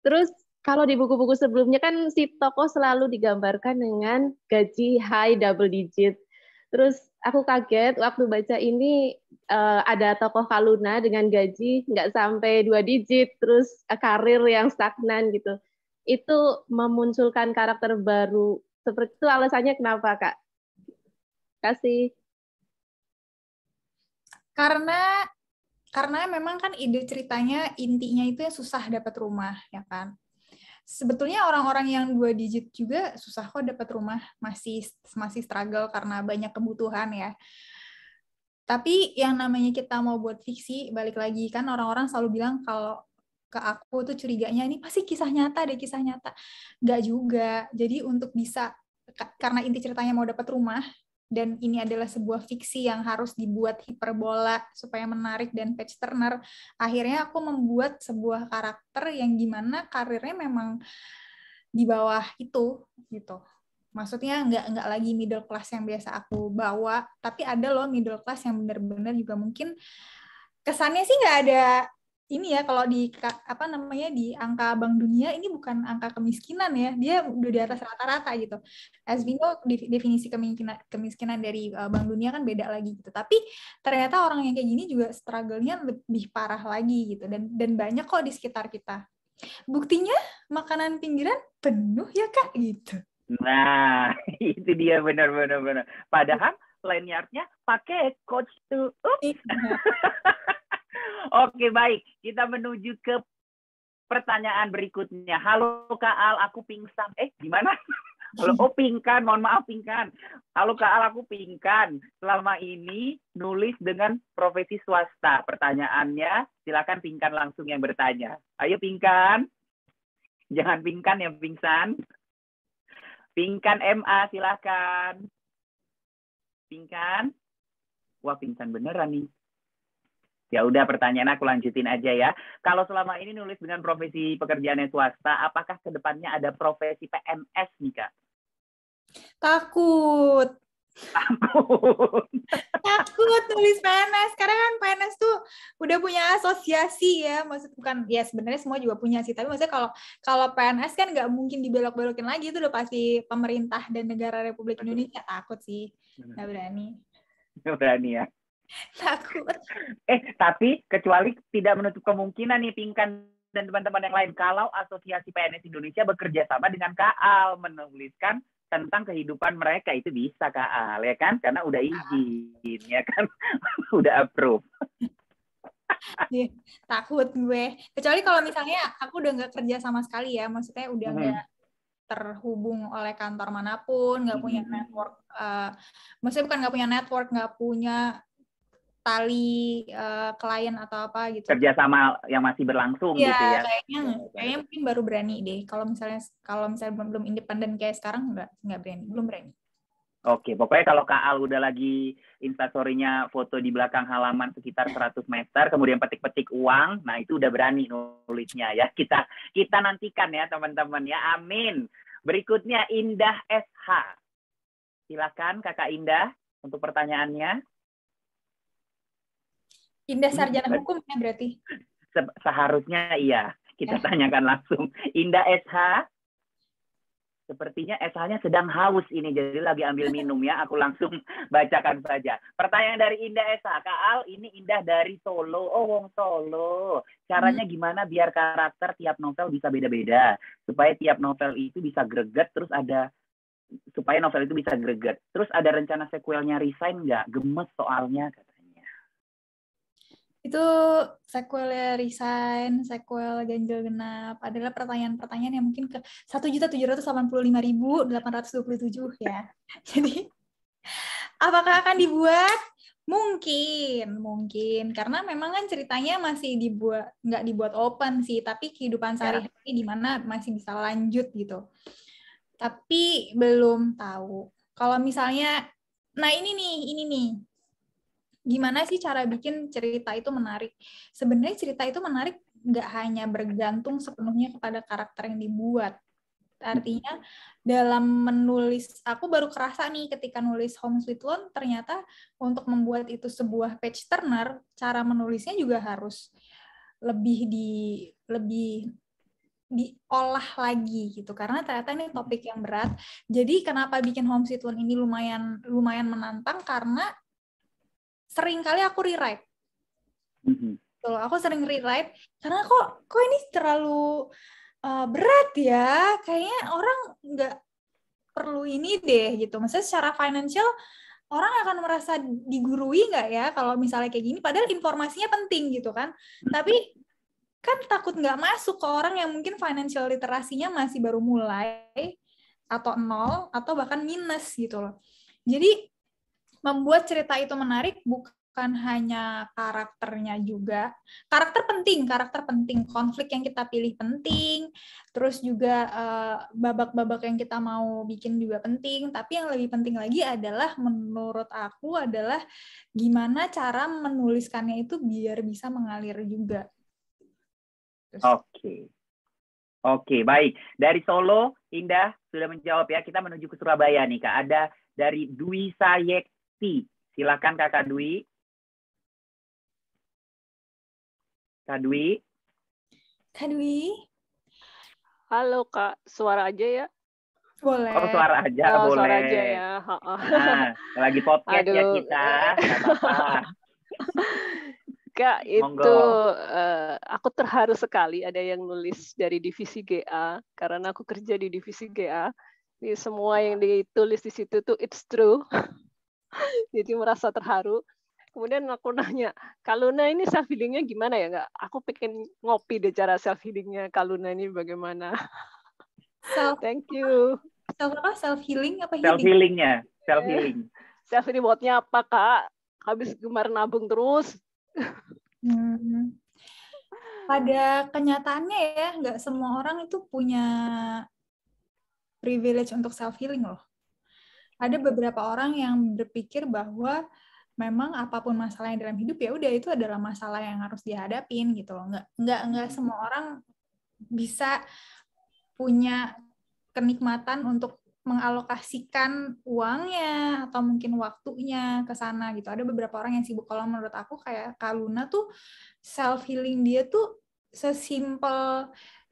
Terus kalau di buku-buku sebelumnya kan si tokoh selalu digambarkan dengan gaji high double digit. Terus aku kaget waktu baca ini ada tokoh Kak Luna dengan gaji nggak sampai 2 digit, terus karir yang stagnan gitu. Itu memunculkan karakter baru. Seperti itu alasannya kenapa, Kak? Kasih. Karena memang kan ide ceritanya intinya itu yang susah dapat rumah, ya kan. Sebetulnya orang-orang yang 2 digit juga susah kok dapat rumah, masih struggle karena banyak kebutuhan ya. Tapi yang namanya kita mau buat fiksi, balik lagi kan orang-orang selalu bilang kalau ke aku tuh curiganya ini pasti kisah nyata deh, kisah nyata. Nggak juga. Jadi untuk bisa, karena inti ceritanya mau dapat rumah, dan ini adalah sebuah fiksi yang harus dibuat hiperbola supaya menarik dan page turner, akhirnya aku membuat sebuah karakter yang gimana karirnya memang di bawah itu gitu. Maksudnya nggak lagi middle class yang biasa aku bawa, tapi ada loh middle class yang benar-benar juga mungkin kesannya sih nggak ada ini ya, kalau di di angka Bank Dunia ini bukan angka kemiskinan ya, dia udah di atas rata-rata gitu. As we know, definisi kemiskinan dari Bank Dunia kan beda lagi gitu. Tapi ternyata orang yang kayak gini juga struggle-nya lebih parah lagi gitu, dan banyak kok di sekitar kita. Buktinya makanan pinggiran penuh ya Kak gitu. Nah, itu dia benar. Padahal lanyardnya pakai coach tuh. Oke, baik. Kita menuju ke pertanyaan berikutnya. Halo Kak Al, aku pingsan. Gimana? Halo, pingkan. Mohon maaf, pingkan. Halo Kak Al, aku pingkan. Selama ini nulis dengan profesi swasta. Pertanyaannya, silakan pingkan langsung yang bertanya. Ayo pingkan. Jangan pingkan ya, pingsan. Pingkan MA, silakan. Pingkan. Wah, pingsan beneran nih. Ya udah, pertanyaan aku lanjutin aja ya. Kalau selama ini nulis dengan profesi pekerjaannya swasta, apakah kedepannya ada profesi PNS nih Kak? Takut nulis PNS, karena kan PNS tuh udah punya asosiasi ya, maksud bukan ya, sebenarnya semua juga punya sih, tapi maksudnya kalau PNS kan nggak mungkin dibelok-belokin lagi, itu udah pasti pemerintah dan negara Republik Indonesia. Takut sih, nggak berani Ya. Takut. Tapi kecuali tidak menutup kemungkinan nih Pingkan dan teman-teman yang lain, kalau Asosiasi PNS Indonesia bekerja sama dengan Kak Al menuliskan tentang kehidupan mereka, itu bisa Kak Al, ya kan? Karena udah izin, ya kan? Udah approve. Takut gue. Kecuali kalau misalnya aku udah nggak kerja sama sekali ya, maksudnya udah nggak terhubung oleh kantor manapun, nggak punya network. Maksudnya bukan nggak punya network, nggak punya tali klien atau apa gitu. Kerjasama yang masih berlangsung gitu ya. Kayaknya mungkin baru berani deh. Kalau misalnya belum independen kayak sekarang nggak berani, belum berani. Oke, pokoknya kalau Kak Al udah lagi instastory-nya foto di belakang halaman sekitar 100 meter, kemudian petik-petik uang, nah itu udah berani nulisnya ya. Kita nantikan ya teman-teman ya, amin. Berikutnya Indah SH. Silakan Kakak Indah untuk pertanyaannya. Indah sarjana hukum ya berarti? Seharusnya iya. Kita tanyakan langsung. Indah SH. Sepertinya SH-nya sedang haus ini, jadi lagi ambil minum ya. Aku langsung bacakan saja. Pertanyaan dari Indah SH. Kak Al, ini Indah dari Solo. Oh, wong Solo. Caranya gimana biar karakter tiap novel bisa beda-beda? Supaya tiap novel itu bisa greget, terus ada... Supaya novel itu bisa greget. Terus ada rencana sequelnya resign nggak? Gemes soalnya, katanya. Itu sequel resign, sequel ganjil genap adalah pertanyaan-pertanyaan yang mungkin ke 1.785.827 ya. Jadi apakah akan dibuat? Mungkin karena memang kan ceritanya masih nggak dibuat open sih, tapi kehidupan sehari-hari di mana masih bisa lanjut gitu. Tapi belum tahu. Kalau misalnya, nah ini nih. Gimana sih cara bikin cerita itu menarik? Sebenarnya cerita itu menarik nggak hanya bergantung sepenuhnya kepada karakter yang dibuat. Artinya dalam menulis, aku baru kerasa nih ketika nulis Home Sweet Loan, ternyata untuk membuat itu sebuah page turner, cara menulisnya juga harus lebih diolah lagi gitu, karena ternyata ini topik yang berat. Jadi kenapa bikin Home Sweet Loan ini lumayan menantang, karena sering kali aku rewrite. Aku sering rewrite karena kok ini terlalu berat ya. Kayaknya orang nggak perlu ini deh gitu. Maksudnya secara financial orang akan merasa digurui nggak ya kalau misalnya kayak gini. Padahal informasinya penting gitu kan. Tapi kan takut nggak masuk ke orang yang mungkin financial literasinya masih baru mulai atau nol atau bahkan minus gitu loh. Jadi membuat cerita itu menarik bukan hanya karakternya juga. Karakter penting, konflik yang kita pilih penting, terus juga babak-babak yang kita mau bikin juga penting, tapi yang lebih penting lagi adalah menurut aku adalah gimana cara menuliskannya itu biar bisa mengalir juga. Oke, baik. Dari Solo, Indah sudah menjawab ya. Kita menuju ke Surabaya nih, Kak. Ada dari Dwi Sayekti. Silakan Kakak Dwi. Kak Dwi. Halo Kak, suara aja ya? Boleh. Oh, suara aja, boleh. Suara aja ya. Nah, lagi podcast ya kita. Nggak apa-apa. Kak, itu aku terharu sekali ada yang nulis dari divisi GA, karena aku kerja di divisi GA. Jadi semua yang ditulis di situ tuh it's true. Jadi merasa terharu. Kemudian aku nanya, Kak Luna ini self healingnya gimana ya? Nggak, aku pengen ngopi deh cara self healingnya Kak Luna ini bagaimana. Thank you. Self healing apa healing? Self healing. Self healing buatnya apa Kak? Habis gemar nabung terus. Pada kenyataannya ya, nggak semua orang itu punya privilege untuk self healing loh. Ada beberapa orang yang berpikir bahwa memang apapun masalah yang dalam hidup ya udah itu adalah masalah yang harus dihadapin gitu loh. Nggak semua orang bisa punya kenikmatan untuk mengalokasikan uangnya atau mungkin waktunya ke sana gitu. Ada beberapa orang yang sibuk. Kalau menurut aku kayak Kak Luna tuh self healing dia tuh sesimpel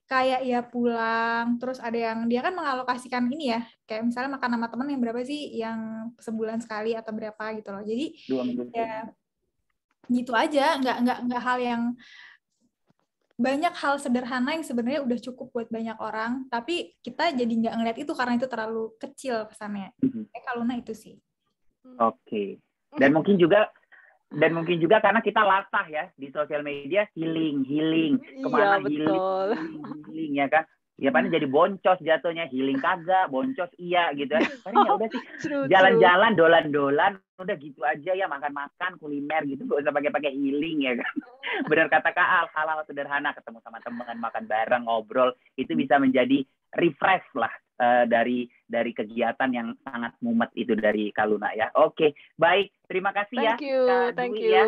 kayak ya pulang, terus ada yang dia kan mengalokasikan ini ya, kayak misalnya makan sama temen yang berapa sih, yang sebulan sekali atau berapa gitu loh. Jadi 2 minggu. Ya gitu aja, nggak hal yang banyak, hal sederhana yang sebenarnya udah cukup buat banyak orang, tapi kita jadi nggak ngeliat itu karena itu terlalu kecil kesannya. Kalau itu sih. Oke. Dan mungkin juga karena kita latah ya di sosial media healing kemana betul. healing ya kan, ya paling jadi boncos jatuhnya, healing kagak, boncos iya gitu kan. Paling ya udah sih jalan-jalan dolan-dolan udah gitu aja ya, makan-makan kuliner gitu, gak usah pakai healing ya kan. Benar kata Kak Al, hal-hal sederhana, ketemu sama teman, makan bareng, ngobrol, itu bisa menjadi refresh lah dari kegiatan yang sangat mumet itu dari Kak Luna ya. Oke, baik, terima kasih ya Kak Dwi ya.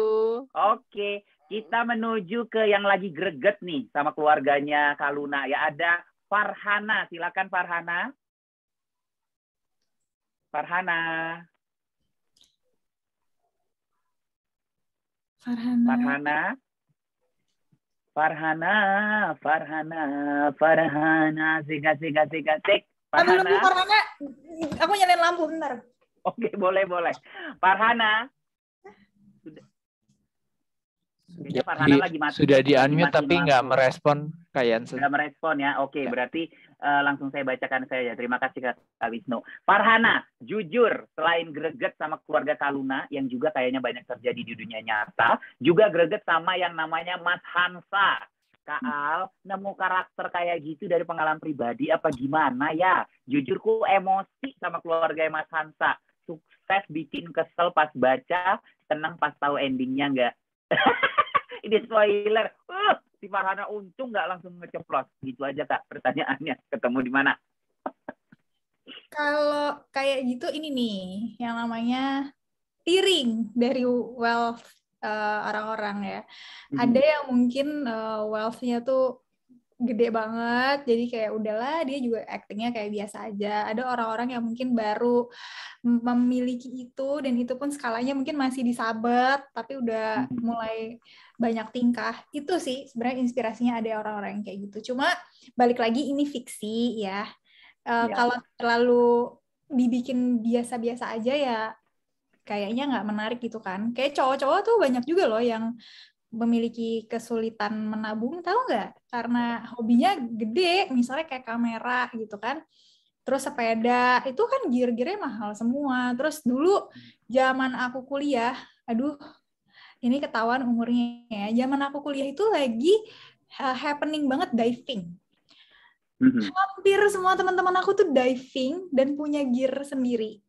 Oke, kita menuju ke yang lagi greget nih sama keluarganya Kak Luna ya. Ada Farhana, silakan Farhana. Farhana. Sik. Farhana. Aku nyalain lampu bentar. Oke, boleh. Farhana. Sudah di-unmute tapi nggak merespon kayak nggak merespon ya. Oke, berarti langsung saya bacakan saja. Terima kasih Kak Wisnu. Farhana, jujur selain greget sama keluarga Kaluna yang juga kayaknya banyak terjadi di dunia nyata, juga greget sama yang namanya Mas Hansa. Kak Al, nemu karakter kayak gitu dari pengalaman pribadi apa gimana ya? Jujurku emosi sama keluarga Mas Hansa. Sukses bikin kesel pas baca, senang pas tahu endingnya nggak. Ini spoiler. Si Farhana untung nggak langsung ngeceplos. Gitu aja Kak pertanyaannya. Ketemu di mana? Kalau kayak gitu ini nih yang namanya tiring dari wealth orang-orang ya. Ada yang mungkin wealth-nya tuh gede banget, jadi kayak udahlah dia juga actingnya kayak biasa aja. Ada orang-orang yang mungkin baru memiliki itu dan itu pun skalanya mungkin masih disabat tapi udah mulai banyak tingkah. Itu sih sebenarnya inspirasinya ada orang-orang yang kayak gitu. Cuma balik lagi ini fiksi ya. Kalau terlalu dibikin biasa-biasa aja ya kayaknya nggak menarik gitu kan. Kayak cowok-cowok tuh banyak juga loh yang memiliki kesulitan menabung, tahu nggak? Karena hobinya gede, misalnya kayak kamera gitu kan. Terus sepeda, itu kan gear-gearnya mahal semua. Terus dulu zaman aku kuliah, aduh ini ketahuan umurnya ya. Zaman aku kuliah itu lagi happening banget diving. Hampir semua teman-teman aku tuh diving dan punya gear sendiri.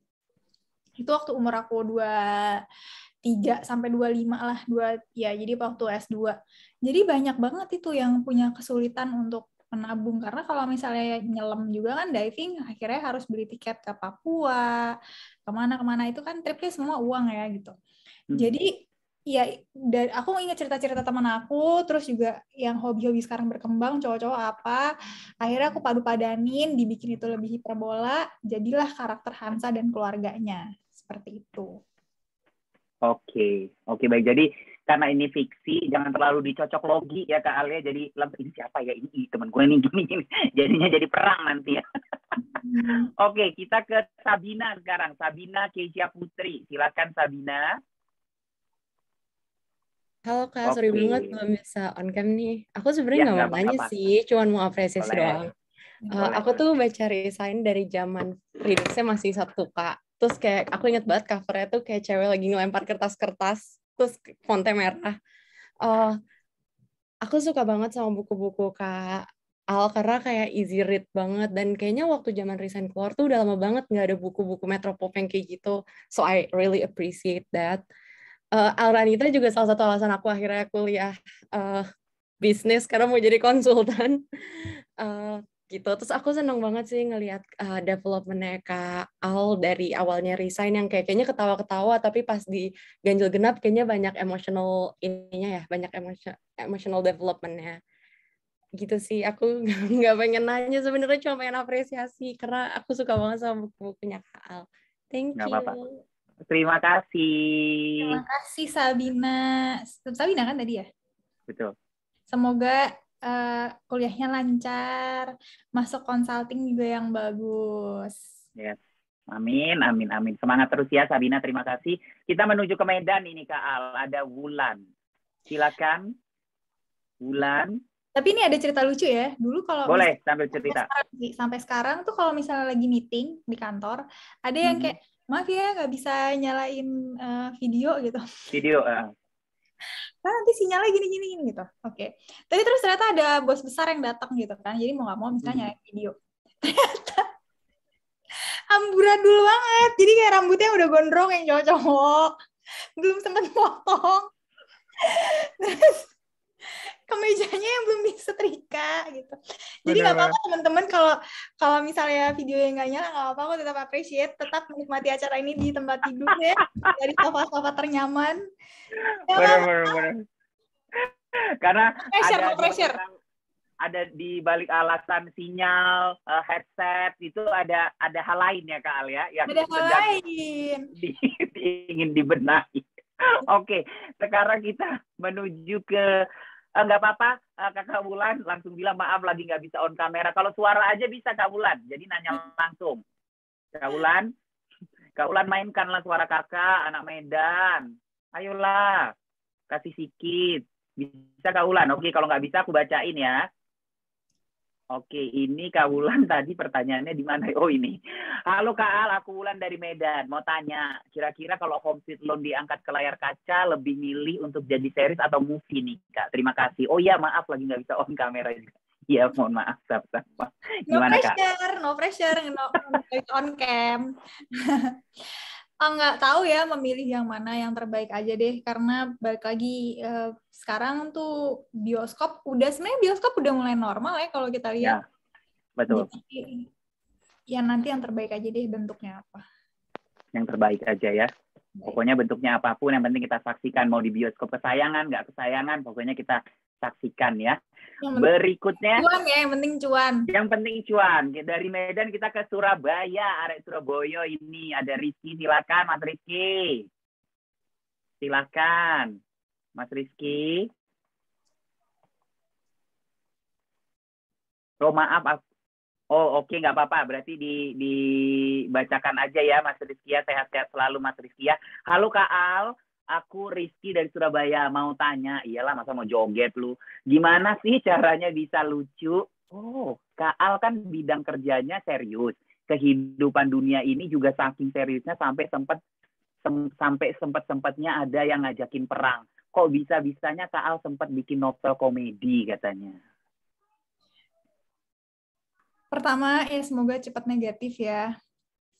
Itu waktu umur aku 23 sampai 25 lah, jadi waktu S2. Jadi banyak banget itu yang punya kesulitan untuk menabung, karena kalau misalnya nyelam juga kan diving, akhirnya harus beli tiket ke Papua, kemana-kemana itu kan tripnya semua uang ya gitu. Jadi ya aku ingat cerita-cerita teman aku, terus juga yang hobi-hobi sekarang berkembang, cowok-cowok apa, akhirnya aku padu-padanin, dibikin itu lebih hiperbola, jadilah karakter Hansa dan keluarganya. Seperti itu. Oke, baik. Jadi karena ini fiksi, jangan terlalu dicocok logi ya Kak Alia. Jadi ini siapa ya? Ini teman gue nih gini. Jadinya jadi perang nanti ya. Oke, kita ke Sabina sekarang. Sabina Kezia Putri. Silakan Sabina. Halo Kak, sorry banget belum bisa on cam nih. Aku sebenarnya nggak mau nanya sih, cuma mau apresiasi doang. Aku tuh baca resign dari zaman rilisnya masih 1 Kak. Terus kayak aku inget banget covernya tuh kayak cewek lagi ngelempar kertas-kertas, terus fontnya merah. Aku suka banget sama buku-buku Kak Al, karena kayak easy read banget. Dan kayaknya waktu zaman resign keluar tuh udah lama banget nggak ada buku-buku metropop yang kayak gitu. So I really appreciate that. Alranita juga salah satu alasan aku akhirnya kuliah bisnis, karena mau jadi konsultan. Gitu. Terus aku seneng banget sih ngelihat development-nya Kak Al dari awalnya resign yang kayaknya ketawa-ketawa, tapi pas di ganjil genap kayaknya banyak emotional ininya ya, banyak emotional development-nya. Gitu sih, aku nggak pengen nanya sebenarnya, cuma pengen apresiasi karena aku suka banget sama buku-bukunya Kak Al. Thank you. Apa-apa. Terima kasih. Terima kasih Sabina. Sabina kan tadi ya? Betul. Semoga kuliahnya lancar, masuk consulting juga yang bagus. Yes. Amin. Semangat terus ya Sabina, terima kasih. Kita menuju ke Medan ini Kak Al, ada Wulan. Silakan. Wulan. Tapi ini ada cerita lucu ya. Dulu kalau boleh sambil cerita. Sampai sekarang tuh kalau misalnya lagi meeting di kantor, ada yang kayak, maaf ya nggak bisa nyalain video gitu. Video. Nah, nanti sinyalnya gini gitu. Oke. Tapi terus ternyata ada bos besar yang datang gitu kan. Jadi mau nggak mau misalnya nyalain video. Ternyata amburadul banget. Jadi kayak rambutnya udah gondrong yang cowok-cowok. Belum sempat potong. Terus kemejanya yang belum disetrika gitu. Jadi nggak apa-apa teman-teman kalau misalnya video yang nggak nyala nggak apa-apa, aku tetap appreciate, tetap menikmati acara ini di tempat tidur ya, dari sofa-sofa ternyaman. Benar. Karena ada di balik alasan sinyal, headset itu ada hal lain ya Kak Al ya yang Ada hal sedang lain. ingin dibenahi. Oke, sekarang kita menuju ke nggak apa-apa, Kakak Wulan langsung bilang maaf lagi nggak bisa on kamera. Kalau suara aja bisa Kak Wulan, jadi nanya langsung. Kak Wulan mainkanlah suara kakak, anak Medan. Ayolah, kasih sikit. Bisa Kak Wulan? Oke, kalau nggak bisa aku bacain ya. Oke, ini Kak Wulan tadi pertanyaannya di mana? Oh ini. Halo Kak Al, aku Wulan dari Medan. Mau tanya, kira-kira kalau Home Sweet Loan diangkat ke layar kaca, lebih milih untuk jadi series atau movie nih Kak? Terima kasih. Oh iya, maaf lagi nggak bisa on kamera juga. Iya, mohon maaf. Gimana Kak? No pressure, no on cam. Nggak tahu ya memilih yang mana yang terbaik aja deh, karena balik lagi sekarang tuh sebenarnya bioskop udah mulai normal ya kalau kita lihat. Ya, betul. Jadi, ya nanti yang terbaik aja deh bentuknya apa. Yang terbaik aja ya. Pokoknya bentuknya apapun yang penting kita saksikan, mau di bioskop kesayangan, nggak kesayangan, pokoknya kita saksikan ya. Berikutnya cuan ya, yang penting cuan. Yang penting cuan. Dari Medan kita ke Surabaya, arek Surabaya ini ada Rizky, silakan Mas Rizky. Silakan Mas Rizky. Oh maaf. Oh oke, nggak apa-apa. Berarti dibacakan aja ya Mas Rizky ya. Sehat-sehat selalu Mas Rizky ya. Halo Kak Al. Aku Rizky dari Surabaya, mau tanya, iyalah masa mau joget lu, gimana sih caranya bisa lucu? Oh, Kak Al kan bidang kerjanya serius, kehidupan dunia ini juga saking seriusnya sampai sempatnya ada yang ngajakin perang. Kok bisa-bisanya Kak Al sempat bikin novel komedi katanya? Pertama, ya semoga cepat negatif ya.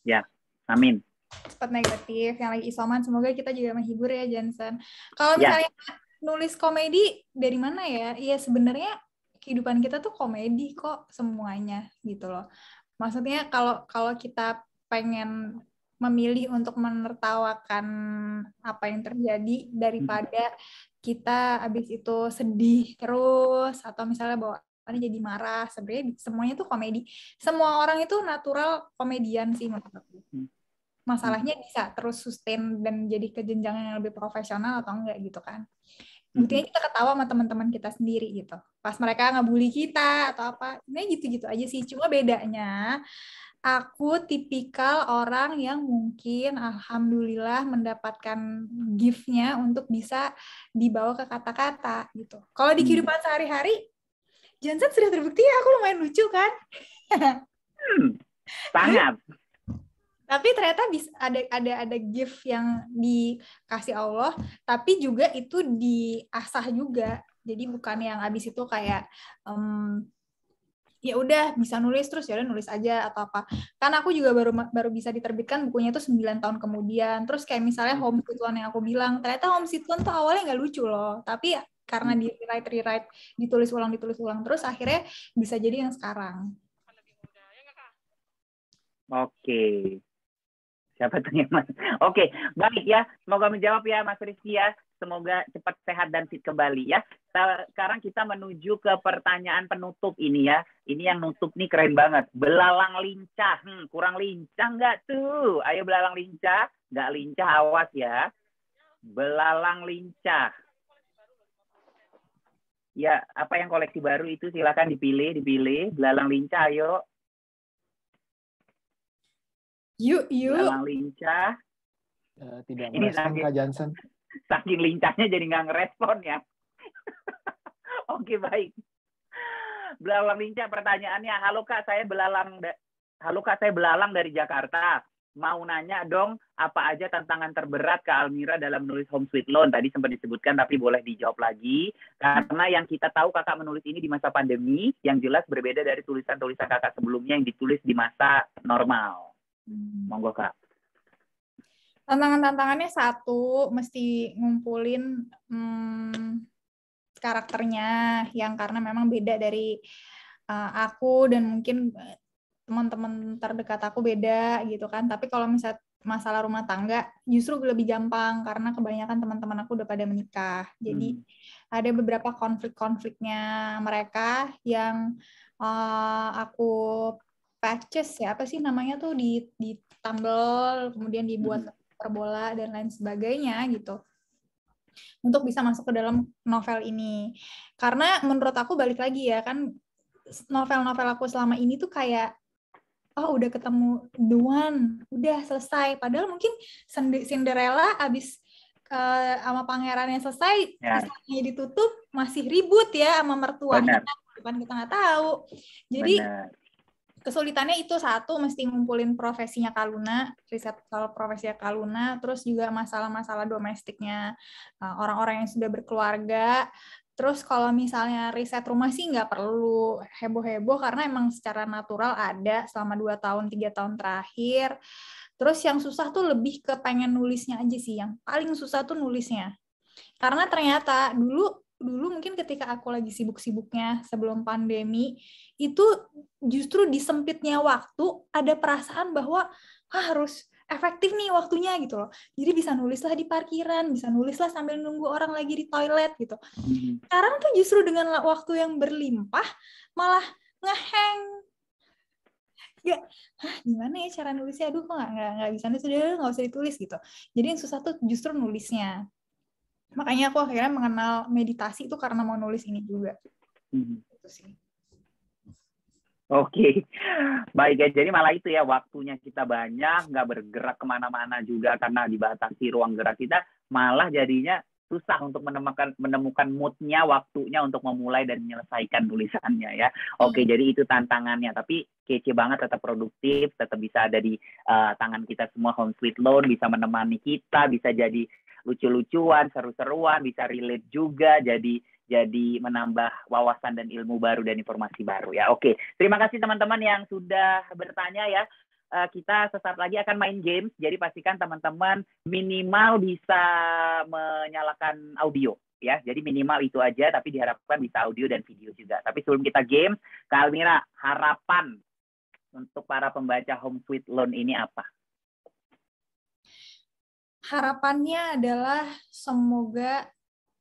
Ya, amin. Cepat negatif, yang lagi isoman semoga kita juga menghibur ya Johnson. Kalau misalnya nulis komedi dari mana ya? Iya sebenarnya kehidupan kita tuh komedi kok semuanya gitu loh. Maksudnya kalau kita pengen memilih untuk menertawakan apa yang terjadi daripada kita abis itu sedih terus atau misalnya bawaannya jadi marah, sebenarnya semuanya tuh komedi. Semua orang itu natural komedian sih menurut aku. Masalahnya bisa terus sustain dan jadi ke jenjang yang lebih profesional atau enggak gitu kan. Buktinya kita ketawa sama teman-teman kita sendiri gitu. Pas mereka ngebully kita atau apa, ini gitu-gitu aja sih. Cuma bedanya, aku tipikal orang yang mungkin alhamdulillah mendapatkan gift-nya untuk bisa dibawa ke kata-kata gitu. Kalau di kehidupan sehari-hari, Johnson sudah terbukti ya aku lumayan lucu kan? Sangat. Tapi ternyata bisa ada gift yang dikasih Allah, tapi juga itu diasah juga. Jadi bukan yang abis itu kayak ya udah bisa nulis terus ya udah nulis aja atau apa. Kan aku juga baru bisa diterbitkan bukunya tuh 9 tahun kemudian. Terus kayak misalnya Home Sweet Loan yang aku bilang, ternyata Home Sweet Loan tuh awalnya nggak lucu loh, tapi karena di rewrite ditulis ulang terus akhirnya bisa jadi yang sekarang. Oke. Siapa tanya Mas? Oke, baik ya. Semoga menjawab ya Mas Rizky ya. Semoga cepat sehat dan fit kembali ya. Sekarang kita menuju ke pertanyaan penutup ini ya. Ini yang nutup nih keren banget. Belalang lincah. Kurang lincah nggak tuh? Ayo belalang lincah. Nggak lincah awas ya. Belalang lincah. Ya, apa yang koleksi baru itu silakan dipilih. Belalang lincah ayo. Yuk. Belalang lincah. Tidak merespon Kak Johnson. Saking lincahnya jadi nggak ngerespon ya. Oke, baik. Belalang lincah pertanyaannya. Halo Kak, saya belalang dari Jakarta. Mau nanya dong, apa aja tantangan terberat Kak Almira dalam menulis Home Sweet Loan? Tadi sempat disebutkan, tapi boleh dijawab lagi. Karena yang kita tahu kakak menulis ini di masa pandemi, yang jelas berbeda dari tulisan-tulisan kakak sebelumnya yang ditulis di masa normal. Monggo Kak. Tantangannya satu, mesti ngumpulin karakternya yang karena memang beda dari aku dan mungkin teman-teman terdekat aku beda gitu kan. Tapi kalau misalnya masalah rumah tangga justru lebih gampang karena kebanyakan teman-teman aku udah pada menikah. Jadi ada beberapa konflik-konfliknya mereka yang aku patches ya, apa sih namanya tuh, ditambal, kemudian dibuat perbola dan lain sebagainya gitu. Untuk bisa masuk ke dalam novel ini. Karena menurut aku balik lagi ya, kan novel-novel aku selama ini tuh kayak udah ketemu the one, udah selesai. Padahal mungkin Cinderella abis sama pangerannya selesai, kisahnya ditutup, masih ribut ya sama mertuanya. Kan kita nggak tahu. Jadi kesulitannya itu satu, mesti ngumpulin profesinya Kak Luna, riset soal profesinya Kak Luna, terus juga masalah-masalah domestiknya orang-orang yang sudah berkeluarga. Terus kalau misalnya riset rumah sih nggak perlu heboh-heboh karena emang secara natural ada selama 2 tahun, 3 tahun terakhir. Terus yang susah tuh lebih ke pengen nulisnya aja sih, yang paling susah tuh nulisnya. Karena ternyata dulu mungkin ketika aku lagi sibuk-sibuknya sebelum pandemi, itu justru di sempitnya waktu ada perasaan bahwa harus efektif nih waktunya gitu loh. Jadi bisa nulislah di parkiran, bisa nulislah sambil nunggu orang lagi di toilet gitu. Sekarang tuh justru dengan waktu yang berlimpah malah ngehang. Gimana ya cara nulisnya? Aduh, kok nggak bisa nulis, nggak usah ditulis gitu. Jadi yang susah tuh justru nulisnya. Makanya aku akhirnya mengenal meditasi itu karena mau nulis ini juga. Itu sih. Oke, baik ya. Jadi malah itu ya, waktunya kita banyak, nggak bergerak kemana-mana juga karena dibatasi ruang gerak kita, malah jadinya susah untuk menemukan moodnya, waktunya untuk memulai dan menyelesaikan tulisannya ya. Oke, jadi itu tantangannya. Tapi kece banget, tetap produktif, tetap bisa ada di tangan kita semua. Home Sweet Loan bisa menemani kita, bisa jadi lucu-lucuan, seru-seruan, bisa relate juga, jadi menambah wawasan dan ilmu baru dan informasi baru ya. Oke, terima kasih teman-teman yang sudah bertanya ya. Kita sesaat lagi akan main games, jadi pastikan teman-teman minimal bisa menyalakan audio ya. Jadi minimal itu aja, tapi diharapkan bisa audio dan video juga. Tapi sebelum kita games, Kak Almira, harapan untuk para pembaca Home Sweet Loan ini apa? Harapannya adalah semoga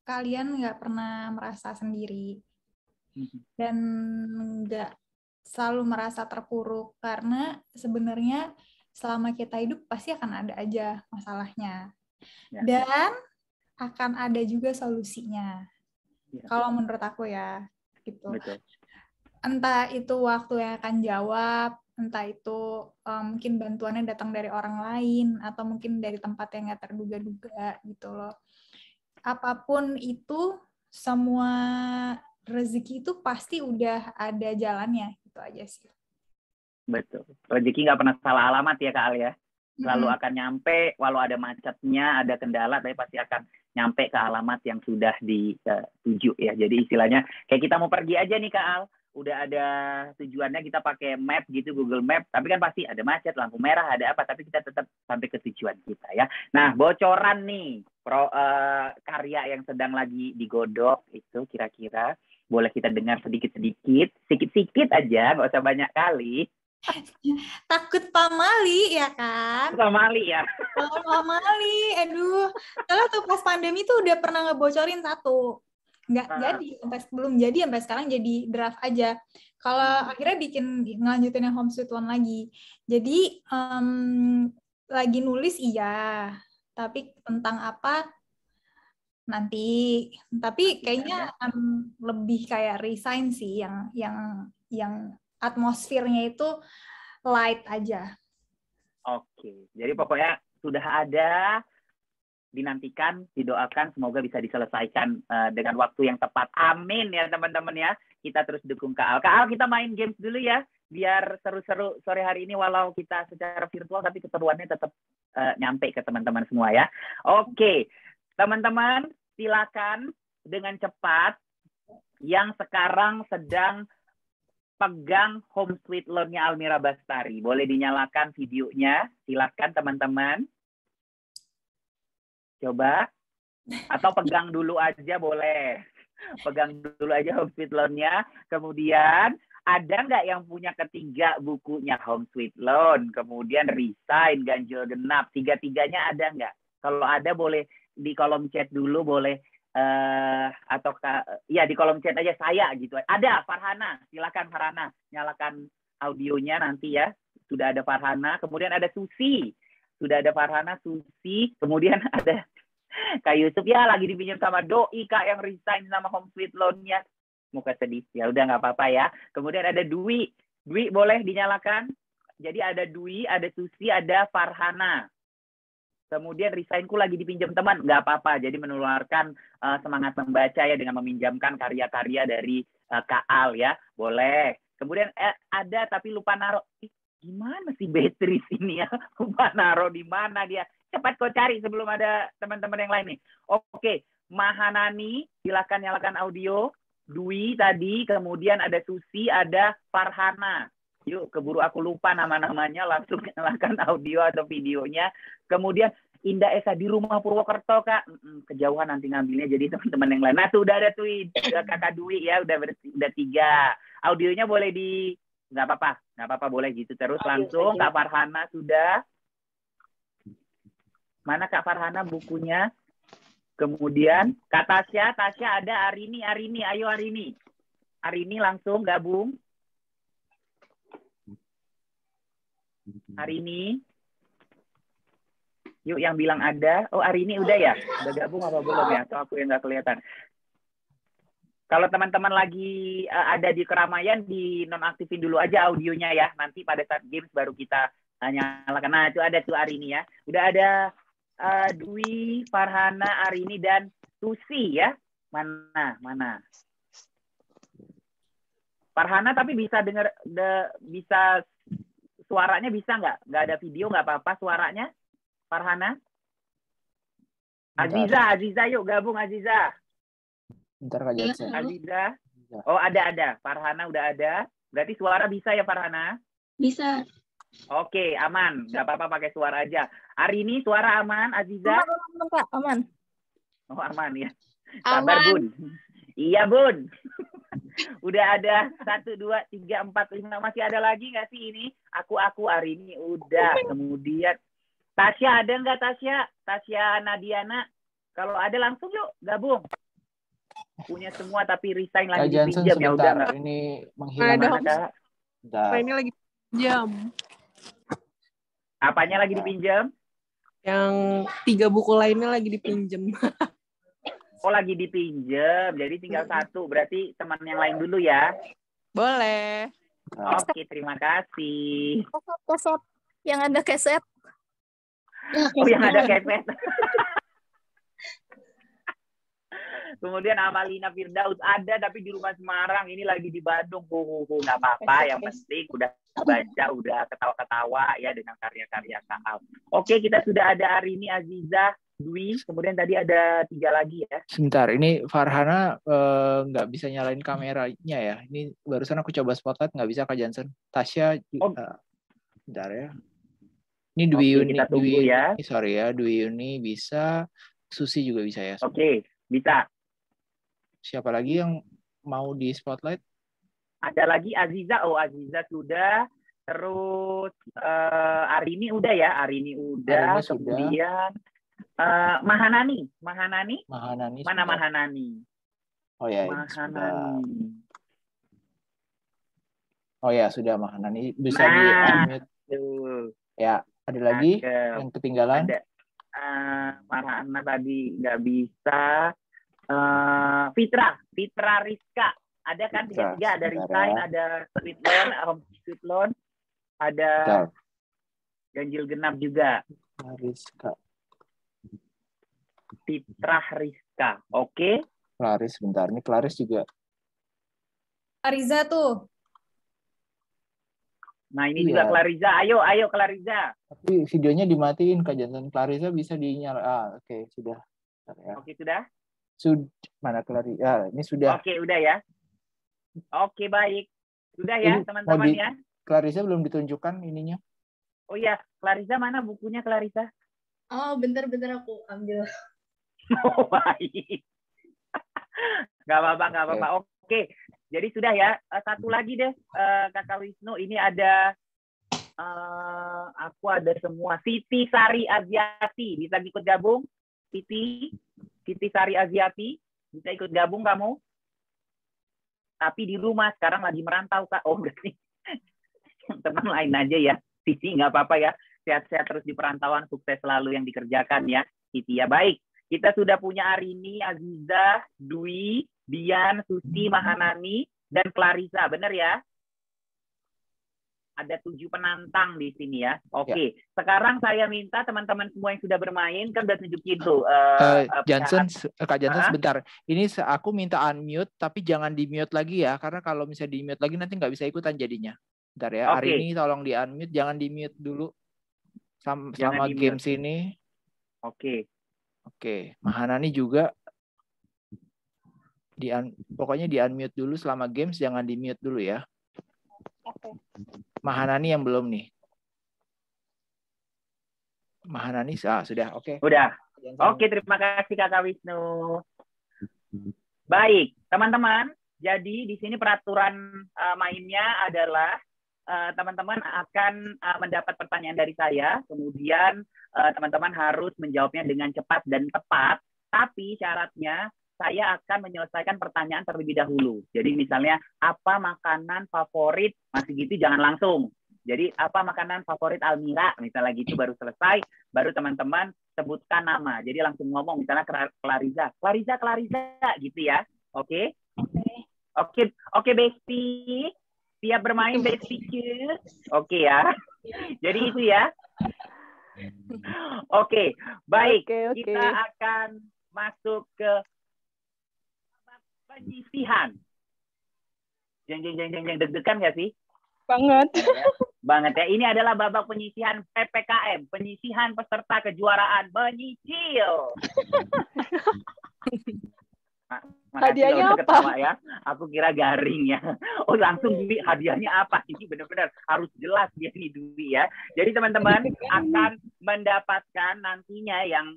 kalian nggak pernah merasa sendiri dan nggak selalu merasa terpuruk, karena sebenarnya selama kita hidup pasti akan ada aja masalahnya dan akan ada juga solusinya. Kalau menurut aku ya gitu. Betul. Entah itu waktu yang akan jawab, entah itu mungkin bantuannya datang dari orang lain atau mungkin dari tempat yang nggak terduga-duga gitu loh. Apapun itu, semua rezeki itu pasti udah ada jalannya, gitu aja sih. Betul. Rezeki nggak pernah salah alamat ya Kak Al ya. Selalu akan nyampe, walau ada macetnya, ada kendala, tapi pasti akan nyampe ke alamat yang sudah dituju ya. Jadi istilahnya kayak kita mau pergi aja nih Kak Al, udah ada tujuannya, kita pakai map gitu, Google Map, tapi kan pasti ada macet, lampu merah, ada apa, tapi kita tetap sampai ke tujuan kita ya. Nah, bocoran nih karya yang sedang lagi digodok itu kira-kira boleh kita dengar sedikit-sedikit aja, nggak usah banyak kali. Takut pamali ya kan? Pamali ya. Pamali, aduh. Kalau tuh pas pandemi tuh udah pernah ngebocorin satu. Nggak jadi, belum jadi sampai sekarang jadi draft aja. Kalau akhirnya ngelanjutin yang Home Sweet Loan lagi. Jadi lagi nulis iya, tapi tentang apa nanti. Tapi kayaknya lebih kayak resign sih, yang atmosfernya itu light aja. Oke, jadi pokoknya sudah ada, dinantikan, didoakan, semoga bisa diselesaikan dengan waktu yang tepat. Amin ya teman-teman ya. Kita terus dukung Kak Al. Kak Al, kita main games dulu ya, biar seru-seru sore hari ini, walau kita secara virtual, tapi keseruannya tetap nyampe ke teman-teman semua ya. Oke, teman-teman silakan dengan cepat yang sekarang sedang pegang Home Sweet Loan-nya Almira Bastari. Boleh dinyalakan videonya, silakan teman-teman. Coba. Atau pegang dulu aja boleh. Pegang dulu aja Home Sweet Loan-nya. Kemudian Ada nggak yang punya ketiga bukunya? Home Sweet Loan, kemudian Resign, Ganjil Genap. Tiga-tiganya ada nggak? Kalau ada boleh di kolom chat dulu, boleh atau ya di kolom chat aja saya gitu. Ada Farhana, silakan Farhana, nyalakan audionya nanti ya. Sudah ada Farhana, kemudian ada Susi. Sudah ada Farhana, Susi, kemudian ada Kak Yusuf, ya lagi dipinjam sama Doi Kak yang resign sama Home Sweet Loan-nya. Muka sedih. Ya udah nggak apa-apa ya. Kemudian ada Dwi. Dwi boleh dinyalakan. Jadi ada Dwi, ada Susi, ada Farhana. Kemudian resign-ku lagi dipinjam teman. Nggak apa-apa. Jadi menularkan semangat membaca ya dengan meminjamkan karya-karya dari Kak Al ya. Boleh. Kemudian ada tapi lupa naruh. Gimana sih Beatrice ini ya? Lupa naruh di mana dia? Cepat kau cari sebelum ada teman-teman yang lain nih. Oke. Mahanani, silakan nyalakan audio. Dwi tadi, kemudian ada Susi, ada Farhana. Yuk, keburu aku lupa nama-namanya, langsung nyalakan audio atau videonya. Kemudian Indah Esa di rumah Purwokerto, Kak. Kejauhan nanti ngambilnya, jadi teman-teman yang lain. Nah, tuh udah ada tuh, udah Kakak Dwi ya, udah 3. Audionya boleh nggak apa-apa, boleh gitu terus. Langsung, Kak Farhana sudah. Mana Kak Farhana bukunya? Kemudian Kak Tasya ada Arini, ayo Arini. Arini langsung gabung. Arini. Yuk yang bilang ada. Oh Arini udah ya? Udah gabung apa belum ya? Atau aku yang nggak kelihatan. Kalau teman-teman lagi ada di keramaian, dinonaktifin dulu aja audionya ya. Nanti pada saat games baru kita nyalakan. Nah itu ada tuh Arini ya. Udah ada Dwi, Farhana, Arini, dan Susi ya. Mana? Farhana tapi bisa dengar, bisa suaranya bisa nggak? Nggak ada video nggak apa-apa suaranya? Farhana? Aziza, yuk gabung Aziza. Bentar Kak Jansen. Aziza. Oh ada. Farhana udah ada. Berarti suara bisa ya Farhana? Bisa. Oke, aman. Nggak apa-apa pakai suara aja. Arini, suara aman, Aziza? Aman, Kak. Aman. Oh, aman ya. Sabar, Bun. Iya, Bun. Udah ada 1, 2, 3, 4, 5. Masih ada lagi nggak sih ini? Aku, Arini. Udah. Kemudian, Tasya ada nggak, Tasya? Tasya Nadiana. Kalau ada langsung yuk, gabung. Punya semua tapi resign lagi dipinjam. Ya udah nggak. Ini menghilang. Mana, Kak? Ini lagi pinjam. Apanya lagi dipinjam? Yang 3 buku lainnya lagi dipinjam. Oh, lagi dipinjam. Jadi tinggal 1. Berarti teman yang lain dulu ya. Boleh. Oke, terima kasih. Keset. Yang ada keset. Oh, yang ada keset. Kemudian Amalina Firdaus ada tapi di rumah Semarang, ini lagi di Bandung. Nggak apa-apa, yang penting udah baca, udah ketawa-ketawa ya dengan karya-karya Kak Al. Oke, kita sudah ada Arini, Aziza, Dwi, kemudian tadi ada 3 lagi ya. Sebentar, ini Farhana nggak bisa nyalain kameranya ya. Ini barusan aku coba spotlight, nggak bisa Kak Jansen. Tasya, bentar ya. Ini Dwi Yuni, ya. Sorry ya, Dwi Yuni bisa, Susi juga bisa ya. Oke, bisa. Siapa lagi yang mau di spotlight? Ada lagi Aziza. Oh, Aziza sudah. Terus Arini udah ya. Arini udah. Kemudian Mahanani. Mana sudah. Mahanani? Oh ya, Mahanani. Oh ya, sudah Mahanani. Bisa di-unmute. Ya, ada lagi yang ketinggalan? Ada. Farhana tadi nggak bisa. Fitra Rizka ada kan 3, ada Resign, ada Sweet Loan, Home Sweet Loan, ada Ganjil Genap juga. Rizka. Fitra Rizka, oke. Claris bentar, ini Claris juga. Clariza tuh. Nah ini juga Clariza, ayo Clariza. Tapi videonya dimatiin Kak Jansen. Clariza bisa dinyala. Oke, sudah. Oke, sudah. Mana Clariza? Ini sudah. Oke, udah ya. Oke, baik. Sudah ya, teman-teman ya. Clariza belum ditunjukkan ininya. Oh iya, Clariza mana bukunya Clariza? Oh, bentar aku ambil. Oh, baik. Nggak apa-apa. Oke, jadi sudah ya. Satu lagi deh, Kakak Wisnu. Ini ada, aku ada semua. Siti Sari Aziati, bisa ikut gabung? Siti Sari Aziati, bisa ikut gabung kamu? Tapi di rumah sekarang lagi merantau, Kak. Oh, berarti teman lain aja ya. Siti nggak apa-apa ya. Sehat-sehat terus di perantauan, sukses selalu yang dikerjakan ya, Siti ya. Baik, kita sudah punya Arini, Aziza, Dwi, Dian, Susi, Mahanani, dan Clarissa. Benar ya? Ada 7 penantang di sini ya. Oke, sekarang saya minta teman-teman semua yang sudah bermain, kan udah tunjukin tuh. Johnson, Kak Johnson sebentar. Ini aku minta unmute, tapi jangan di-mute lagi ya. Karena kalau misalnya di-mute lagi nanti nggak bisa ikutan jadinya. Bentar ya, Arini tolong di-unmute, jangan di-mute dulu. Sama games ini. Oke, Mahanani juga. Pokoknya di-unmute dulu selama games, jangan di-mute dulu ya. Mahanani yang belum nih. Mahanani sudah, oke. Udah. Oke, terima kasih Kakak Wisnu. Baik, teman-teman. Jadi di sini peraturan mainnya adalah teman-teman akan mendapat pertanyaan dari saya, kemudian teman-teman harus menjawabnya dengan cepat dan tepat, tapi syaratnya saya akan menyelesaikan pertanyaan terlebih dahulu. Jadi misalnya, apa makanan favorit, masih gitu jangan langsung. Jadi apa makanan favorit Almira, misalnya gitu baru selesai, baru teman-teman sebutkan nama. Jadi langsung ngomong, misalnya Clarissa, gitu ya. Oke? Oke, Besti. Siap bermain, Besti? Oke ya. Jadi itu ya. Oke, baik. Kita akan masuk ke penyisihan. Jeng deg-degan nggak sih? Banget ya. Ini adalah babak penyisihan PPKM, penyisihan peserta kejuaraan menyicil. Hadiahnya apa? Ya. Aku kira garing ya. Oh langsung Dwi, hadiahnya apa? Ini benar-benar harus jelas dia nih Dwi ya. Jadi teman-teman akan mendapatkan nantinya yang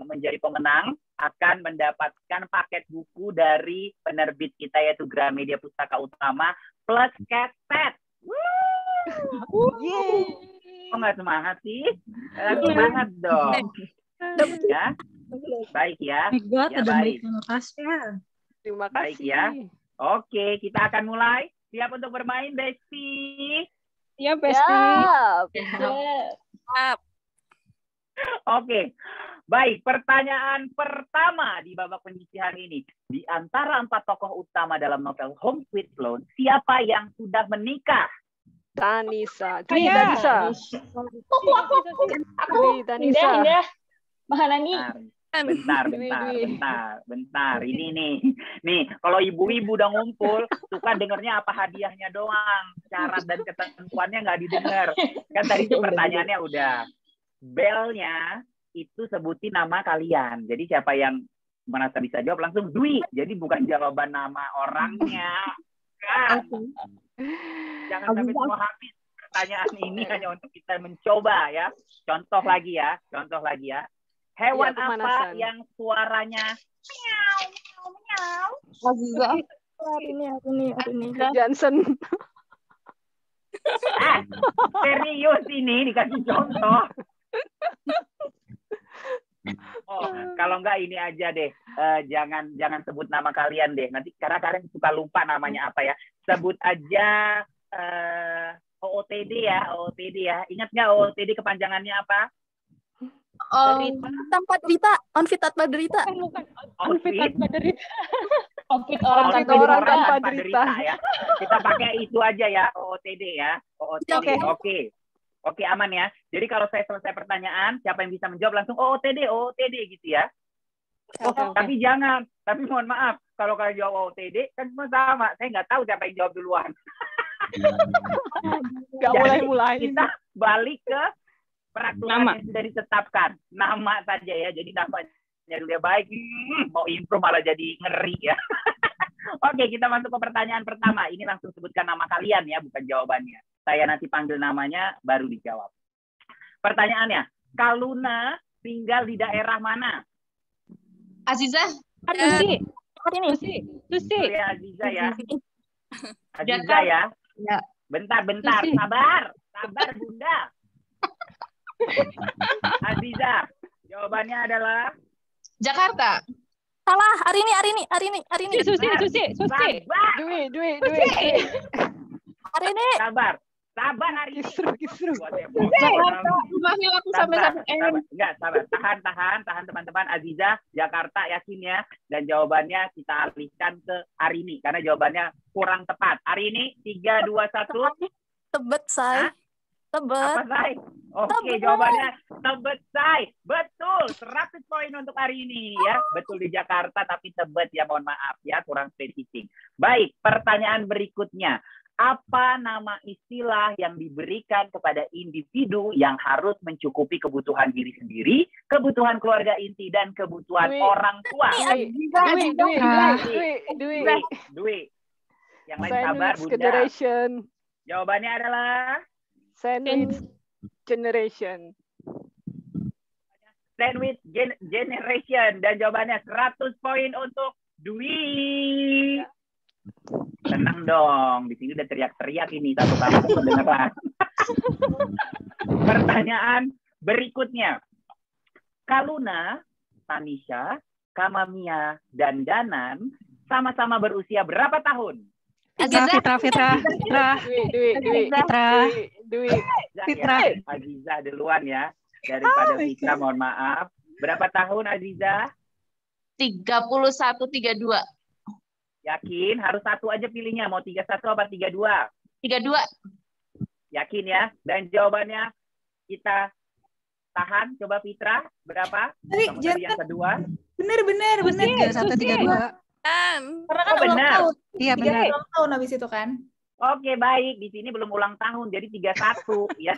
menjadi pemenang akan mendapatkan paket buku dari penerbit kita yaitu Gramedia Pustaka Utama plus kaset. Oh nggak semangat sih? Semangat dong. Ya. Baik ya. Ya baik. Terima kasih. Baik ya. Oke, kita akan mulai. Siap untuk bermain, Besti? Iya, Besti. Siap. Oke. Baik, pertanyaan pertama di babak penyisihan ini. Di antara 4 tokoh utama dalam novel Home Sweet Loan, siapa yang sudah menikah? Tanisa. Tanisa. Indah. Mahanani. Bentar. Ini nih. Kalau ibu-ibu udah ngumpul, suka dengernya apa hadiahnya doang. Syarat dan ketentuannya nggak didengar. Kan tadi itu pertanyaannya udah. Belnya itu sebutin nama kalian. Jadi siapa yang merasa bisa jawab langsung Dwi. Jadi bukan jawaban nama orangnya. Kan? Jangan sampai semua habis. Pertanyaan ini hanya untuk kita mencoba ya. Contoh lagi ya. Hewan apa yang suaranya miau? Aziza. Ini. Johnson. Serius ini dikasih contoh. Oh, kalau enggak ini aja deh. Jangan sebut nama kalian deh. Nanti karena kalian suka lupa namanya apa ya. Sebut aja OOTD ya. Ingat nggak OOTD kepanjangannya apa? Tanpa derita, onfit tanpa derita. Onfit tanpa derita. Onfit orang tanpa derita ya. Kita pakai itu aja ya, OOTD ya. OOTD. Oke, aman ya. Jadi kalau saya selesai pertanyaan, siapa yang bisa menjawab langsung OOTD gitu ya. Tapi jangan, tapi mohon maaf, kalau kalian jawab OOTD kan semua sama. Saya nggak tahu siapa yang jawab duluan. Nggak mulai-mulai. Kita balik ke peraturan yang sudah ditetapkan. Nama saja ya. Jadi namanya dulu ya baik. Mau improve malah jadi ngeri ya. Oke, kita masuk ke pertanyaan pertama. Ini langsung sebutkan nama kalian ya, bukan jawabannya. Saya nanti panggil namanya, baru dijawab. Pertanyaannya, Kaluna tinggal di daerah mana? Aziza. Susi. Aziza ya. Aziza ya. Ya. Bentar. Susi. Sabar Bunda. Aziza, jawabannya adalah Jakarta. Salah, Arini. Susi. Sabar. Dwi. Arini. Sabar hari ini. Kisru. Rumahnya aku sampai Enggak, sabar. Tahan teman-teman. Aziza, Jakarta yakin ya. Dan jawabannya kita alihkan ke Arini karena jawabannya kurang tepat. Arini 3, 2, 1. Tebet, Say. Tebet. Apa, Say? Oke, jawabannya Tebet, Say. Betul, 100 poin untuk Arini ya. Betul di Jakarta tapi Tebet ya, mohon maaf ya, kurang spesifik. Baik, pertanyaan berikutnya. Apa nama istilah yang diberikan kepada individu yang harus mencukupi kebutuhan diri sendiri, kebutuhan keluarga inti, dan kebutuhan orang tua? Dwi. Yang lain sabar, Bunda. Generation. Jawabannya adalah Sandwich Generation. Sandwich Generation. Dan jawabannya 100 poin untuk Dwi. Tenang dong, di sini udah teriak-teriak ini satu kampung kedengeran. Pertanyaan berikutnya. Kaluna, Tanisha, Kamamia, dan Danan sama-sama berusia berapa tahun? Dwi. Aziza duluan ya. Daripada Fitra, mohon maaf. Berapa tahun Aziza? 31, 32. Yakin? Harus satu aja pilihnya. Mau 31 apa 32? 32. Yakin ya? Dan jawabannya kita tahan. Coba Fitra, berapa? Yang kedua. Bener. 31, 32. Karena kan benar. ulang tahun. Iya, benar. Ulang tahun habis itu kan. Oke, baik. Di sini belum ulang tahun, jadi 31 ya.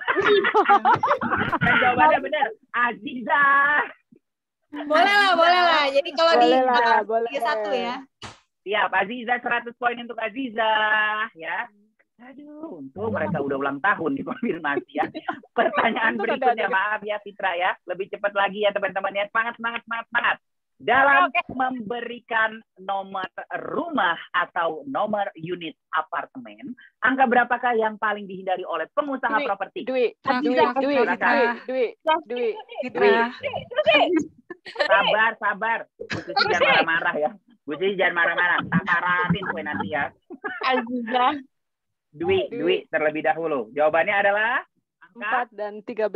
Dan jawabannya benar. Aziza. Boleh lah. Jadi kalau di boleh. 31 ya. Siap, Aziza 100 poin untuk Aziza ya. Aduh, untung mereka udah ulang tahun dikonfirmasi ya. Pertanyaan berikutnya, maaf ya Fitra ya. Lebih cepat lagi ya teman-teman ya. Semangat. Dalam memberikan nomor rumah atau nomor unit apartemen, angka berapakah yang paling dihindari oleh pengusaha properti? Dwi. Sabar. Bu Susi jangan marah-marah ya. Bu Susi jangan marah-marah. Tak parahin gue nanti ya. Aziza. Dwi terlebih dahulu. Jawabannya adalah 4 dan 13.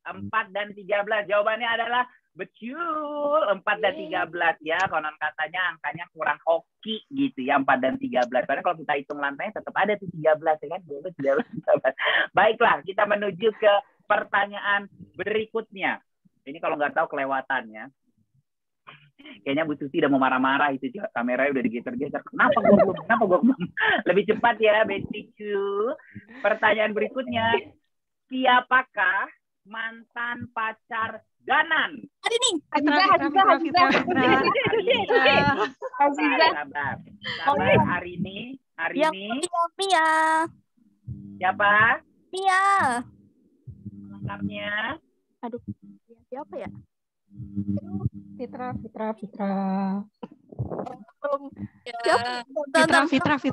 4 dan 13. Jawabannya adalah betul 4 dan 13 ya. Konon katanya angkanya kurang hoki gitu ya, 4 dan 13. Karena kalau kita hitung lantainya tetap ada tuh 13 ya kan. 13. Baiklah, kita menuju ke pertanyaan berikutnya. Ini kalau nggak tahu kelewatan ya. Kayaknya Bu Susi udah mau marah-marah itu, kameranya udah digeser-geser. Kenapa gua belum? Lebih cepat ya, Betiku. Pertanyaan berikutnya. Siapakah mantan pacar Danan? Arini. Sabar. Arini. Mia. Siapa? Mia. Lengkapnya. Aduh, siapa ya? Fitra. Fitra.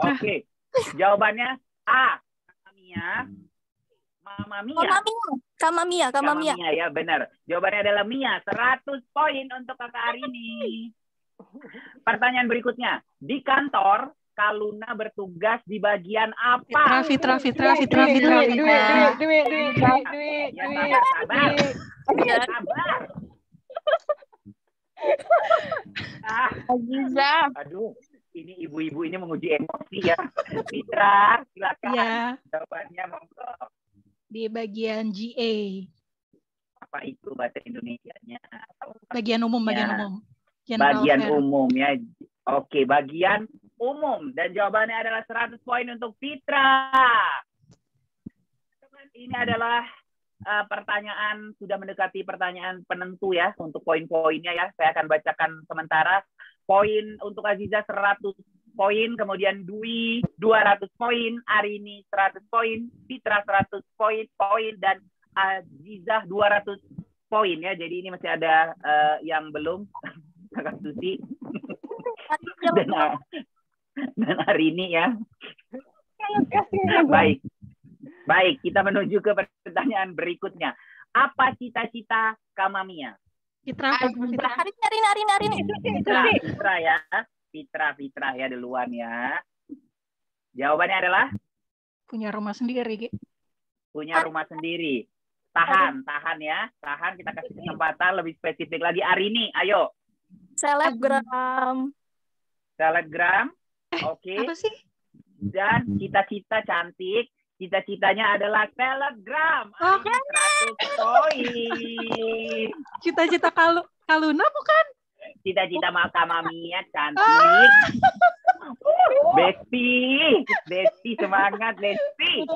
Oke. Jawabannya A. Mama Mia. Kamamia ya, benar. Jawabannya adalah Mia. 100 poin untuk kakak Arini. Pertanyaan berikutnya. Di kantor, Kaluna bertugas di bagian apa? Fitra. Sabar. Aziza. Aduh, ini ibu-ibu ini menguji emosi ya. Fitra, silakan. Ya. Jawabannya monggo. Di bagian GA. Apa itu bahasa Indonesianya? Bagian umum. Bagian umum ya. Oke, bagian umum. Dan jawabannya adalah 100 poin untuk Fitra. Ini adalah pertanyaan, sudah mendekati pertanyaan penentu ya untuk poin-poinnya ya. Saya akan bacakan sementara. Poin untuk Aziza 100 poin, kemudian Dwi 200 poin, Arini 100 poin, Fitra 100 poin, dan Aziza 200 poin ya. Jadi ini masih ada yang belum. Kakak Susi. dan Arini ya. Baik, kita menuju ke pertanyaan berikutnya. Apa cita-cita Kamamia? Fitra. Arini. Fitra ya. Fitra ya duluan ya. Jawabannya adalah Punya rumah sendiri. punya rumah sendiri. Tahan ya. Tahan, kita kasih kesempatan lebih spesifik lagi. Arini, ayo. Selebgram. Oke. Apa sih? Dan cita-cita cantik. Cita-citanya adalah selebgram. Oh. 100 poin. Cita-cita Kaluna bukan? Cita-cita Kamamia cantik. Besti semangat Besti.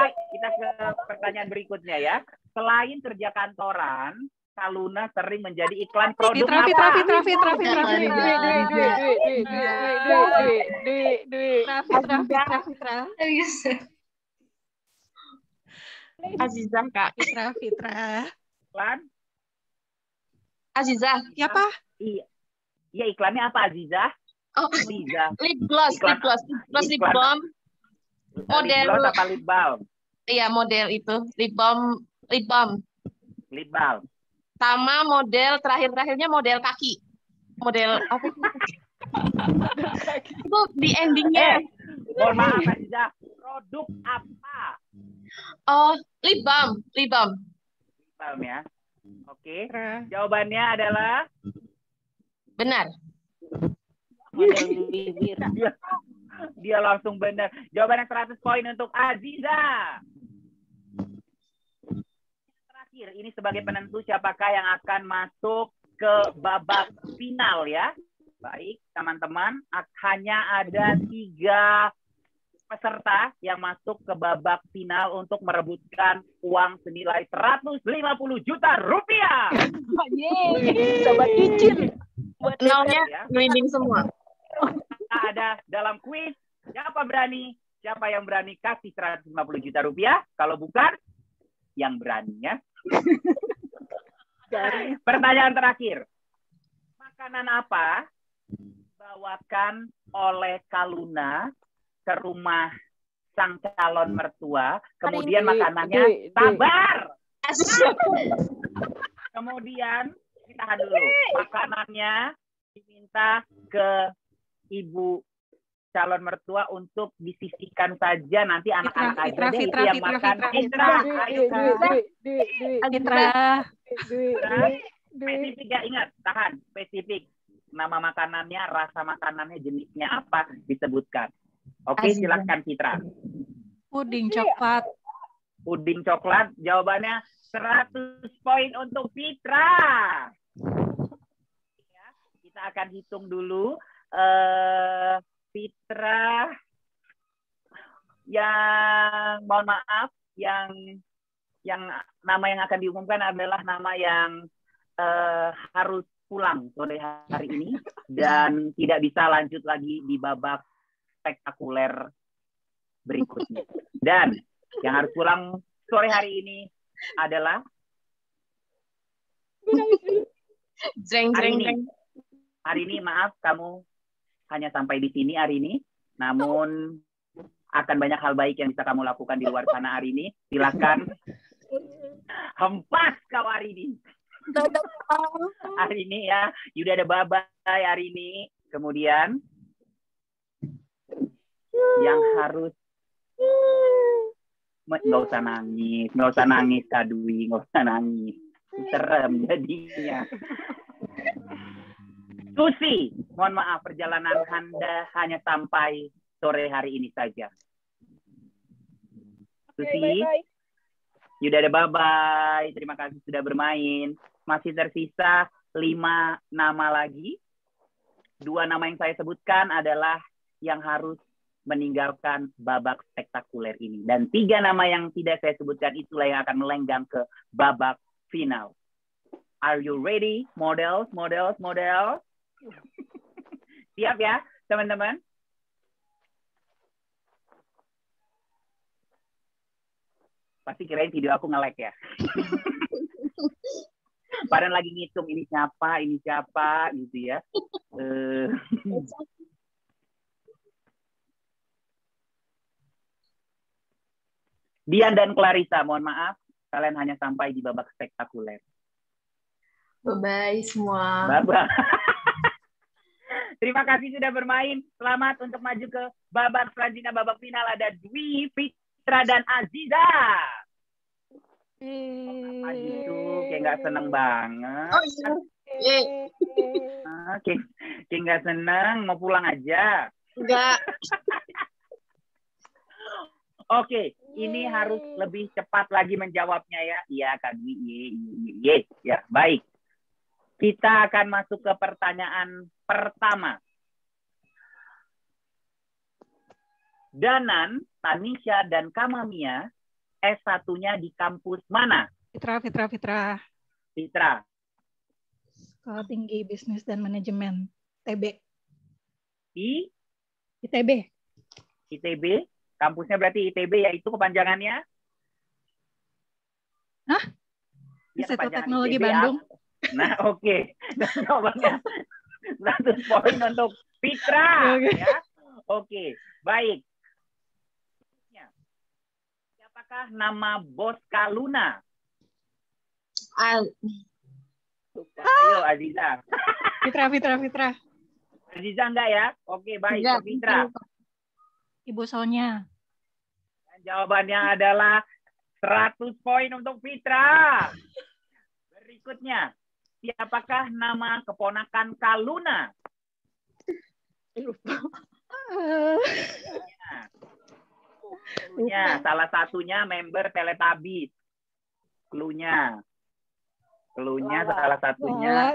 Kita ke pertanyaan berikutnya ya. Selain kerja kantoran, Kaluna sering menjadi iklan produk Fitra. Azizah, Kak. Fitra. Iklan? Azizah. Siapa? Iya, iklannya apa Azizah? Oh, Azizah. lip gloss. Lip balm. Model. Lip gloss apa lip balm? Iya, model itu. Lip balm. Lip balm. Sama model terakhirnya model kaki. Model apa itu? Itu di endingnya. Mohon maaf Azizah. Produk apa? Oh, lip balm. Lip balm ya. Oke. Jawabannya adalah Benar. Dia langsung benar. Jawabannya 100 poin untuk Aziza. Terakhir, ini sebagai penentu siapakah yang akan masuk ke babak final ya. Baik, teman-teman, hanya ada 3 peserta yang masuk ke babak final untuk merebutkan uang senilai 150 juta rupiah. Dapat izin. Nolnya gelinding semua. Ada dalam kuis, siapa yang berani kasih 150 juta rupiah? Kalau bukan, yang beraninya. Pertanyaan terakhir. Makanan apa dibawakan oleh Kaluna ke rumah sang calon mertua, kemudian makanannya sabar. Kemudian kita tahan dulu. Makanannya diminta ke ibu calon mertua untuk disisihkan saja, nanti anak-anak aja deh itu yang makan. Spesifik ya, ingat, tahan, spesifik. Nama makanannya, rasa makanannya, jenisnya apa, disebutkan. Oke, silakan Fitra. Puding coklat. Puding coklat, jawabannya 100 poin untuk Fitra. Ya, kita akan hitung dulu. Fitra, yang mohon maaf, yang nama yang akan diumumkan adalah nama yang harus pulang sore hari ini dan tidak bisa lanjut lagi di babak spektakuler berikutnya. Dan yang harus pulang sore hari ini adalah hari ini maaf, kamu hanya sampai di sini hari ini, namun akan banyak hal baik yang bisa kamu lakukan di luar sana hari ini. Silakan hempas kau hari ini. Hari ini ya, Yuda ada bye-bye hari ini. Kemudian yang harus nggak usah nangis Kak Dwi, nggak usah nangis, serem jadinya. Susi, mohon maaf, perjalanan Anda hanya sampai sore hari ini saja. Susi, Yuda ada bye-bye, terima kasih sudah bermain. Masih tersisa 5 nama lagi. 2 nama yang saya sebutkan adalah yang harus meninggalkan babak spektakuler ini. Dan 3 nama yang tidak saya sebutkan itulah yang akan melenggang ke babak final. Are you ready, models? Siap ya, teman-teman? Pasti kirain video aku nge-lag ya. Padahal lagi ngitung ini siapa gitu ya. Dian dan Clarissa, mohon maaf, kalian hanya sampai di babak spektakuler. Bye-bye semua. Bye-bye. Terima kasih sudah bermain. Selamat untuk maju ke babak selanjutnya. Babak final ada Dwi, Fitra, dan Aziza. Apa gitu? Kayak nggak seneng banget. Oh iya. Kayak nggak seneng. Mau pulang aja. Enggak. Oke, ini harus lebih cepat lagi menjawabnya ya. Iya, Kak Dwi. Ya, baik. Kita akan masuk ke pertanyaan pertama. Danan, Tanisha, dan Kamamia S1-nya di kampus mana? Fitra. Fitra. Sekolah Tinggi Bisnis dan Manajemen. ITB. ITB. Kampusnya berarti ITB, yaitu kepanjangannya? Hah? Ya, Institut kepanjangan Teknologi ITB Bandung. Nah, oke. Dan jawabannya 100 poin untuk Fitra. Ya. Oke, baik. Siapakah nama bos Kaluna? Ayo, Aziza. Fitra. Aziza enggak ya? Oke, baik. Ke Fitra. Ibu Sonya. Dan jawabannya adalah 100 poin untuk Fitra. Berikutnya, siapakah nama keponakan Kaluna? Cluenya, salah satunya member Teletubbies. Cluenya salah satunya.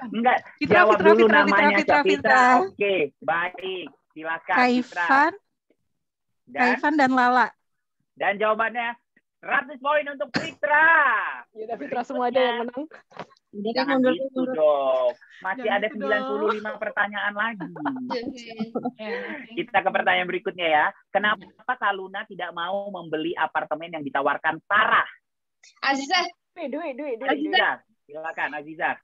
Enggak, jawab dulu namanya Fitra. Oke, baik. Silakan Fitra. Kaifan dan Lala. Dan jawabannya 100 poin untuk Fitra. Ya, Fitra semua ada yang menang. Jangan gitu dong. Masih ada 95 pertanyaan lagi. Kita ke pertanyaan berikutnya ya. Kenapa Kaluna tidak mau membeli apartemen yang ditawarkan Sarah? Aziza. Aziza. Silakan Aziza.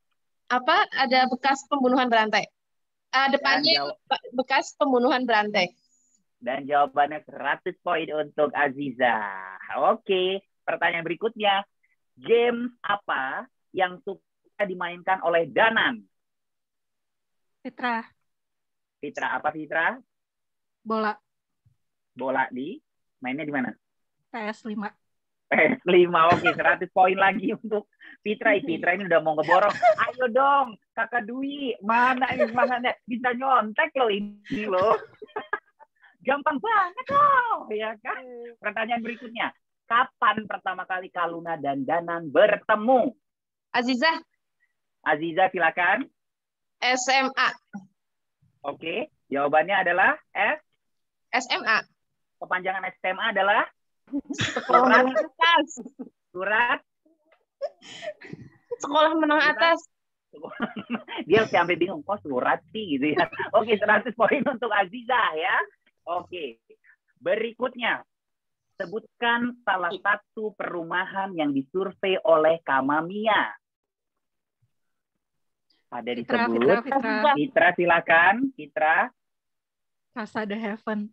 Apa? Ada bekas pembunuhan berantai. Depannya bekas pembunuhan berantai. Dan jawabannya 100 poin untuk Aziza. Oke, pertanyaan berikutnya. Game apa yang suka dimainkan oleh Danan? Fitra. Apa Fitra? Bola. Mainnya di mana? PS5. Oke, 100 poin lagi untuk Fitra. Fitra ini udah mau ngeborong. Ayo dong, Kakak Dwi. Mana ini semangatnya? Bisa nyontek loh ini loh. Gampang banget loh, ya kan? Pertanyaan berikutnya. Kapan pertama kali Kaluna dan Danan bertemu? Aziza, silakan. SMA. Oke, jawabannya adalah SMA. Kepanjangan SMA adalah? Surat? Sekolah menengah atas. Dia sampai bingung, kok surat sih gitu ya. Oke, 100 poin untuk Aziza ya. Oke, berikutnya. Sebutkan salah satu perumahan yang disurvei oleh Kamamia. Ada disebut. Fitra silakan. Fitra. Casa de Heaven.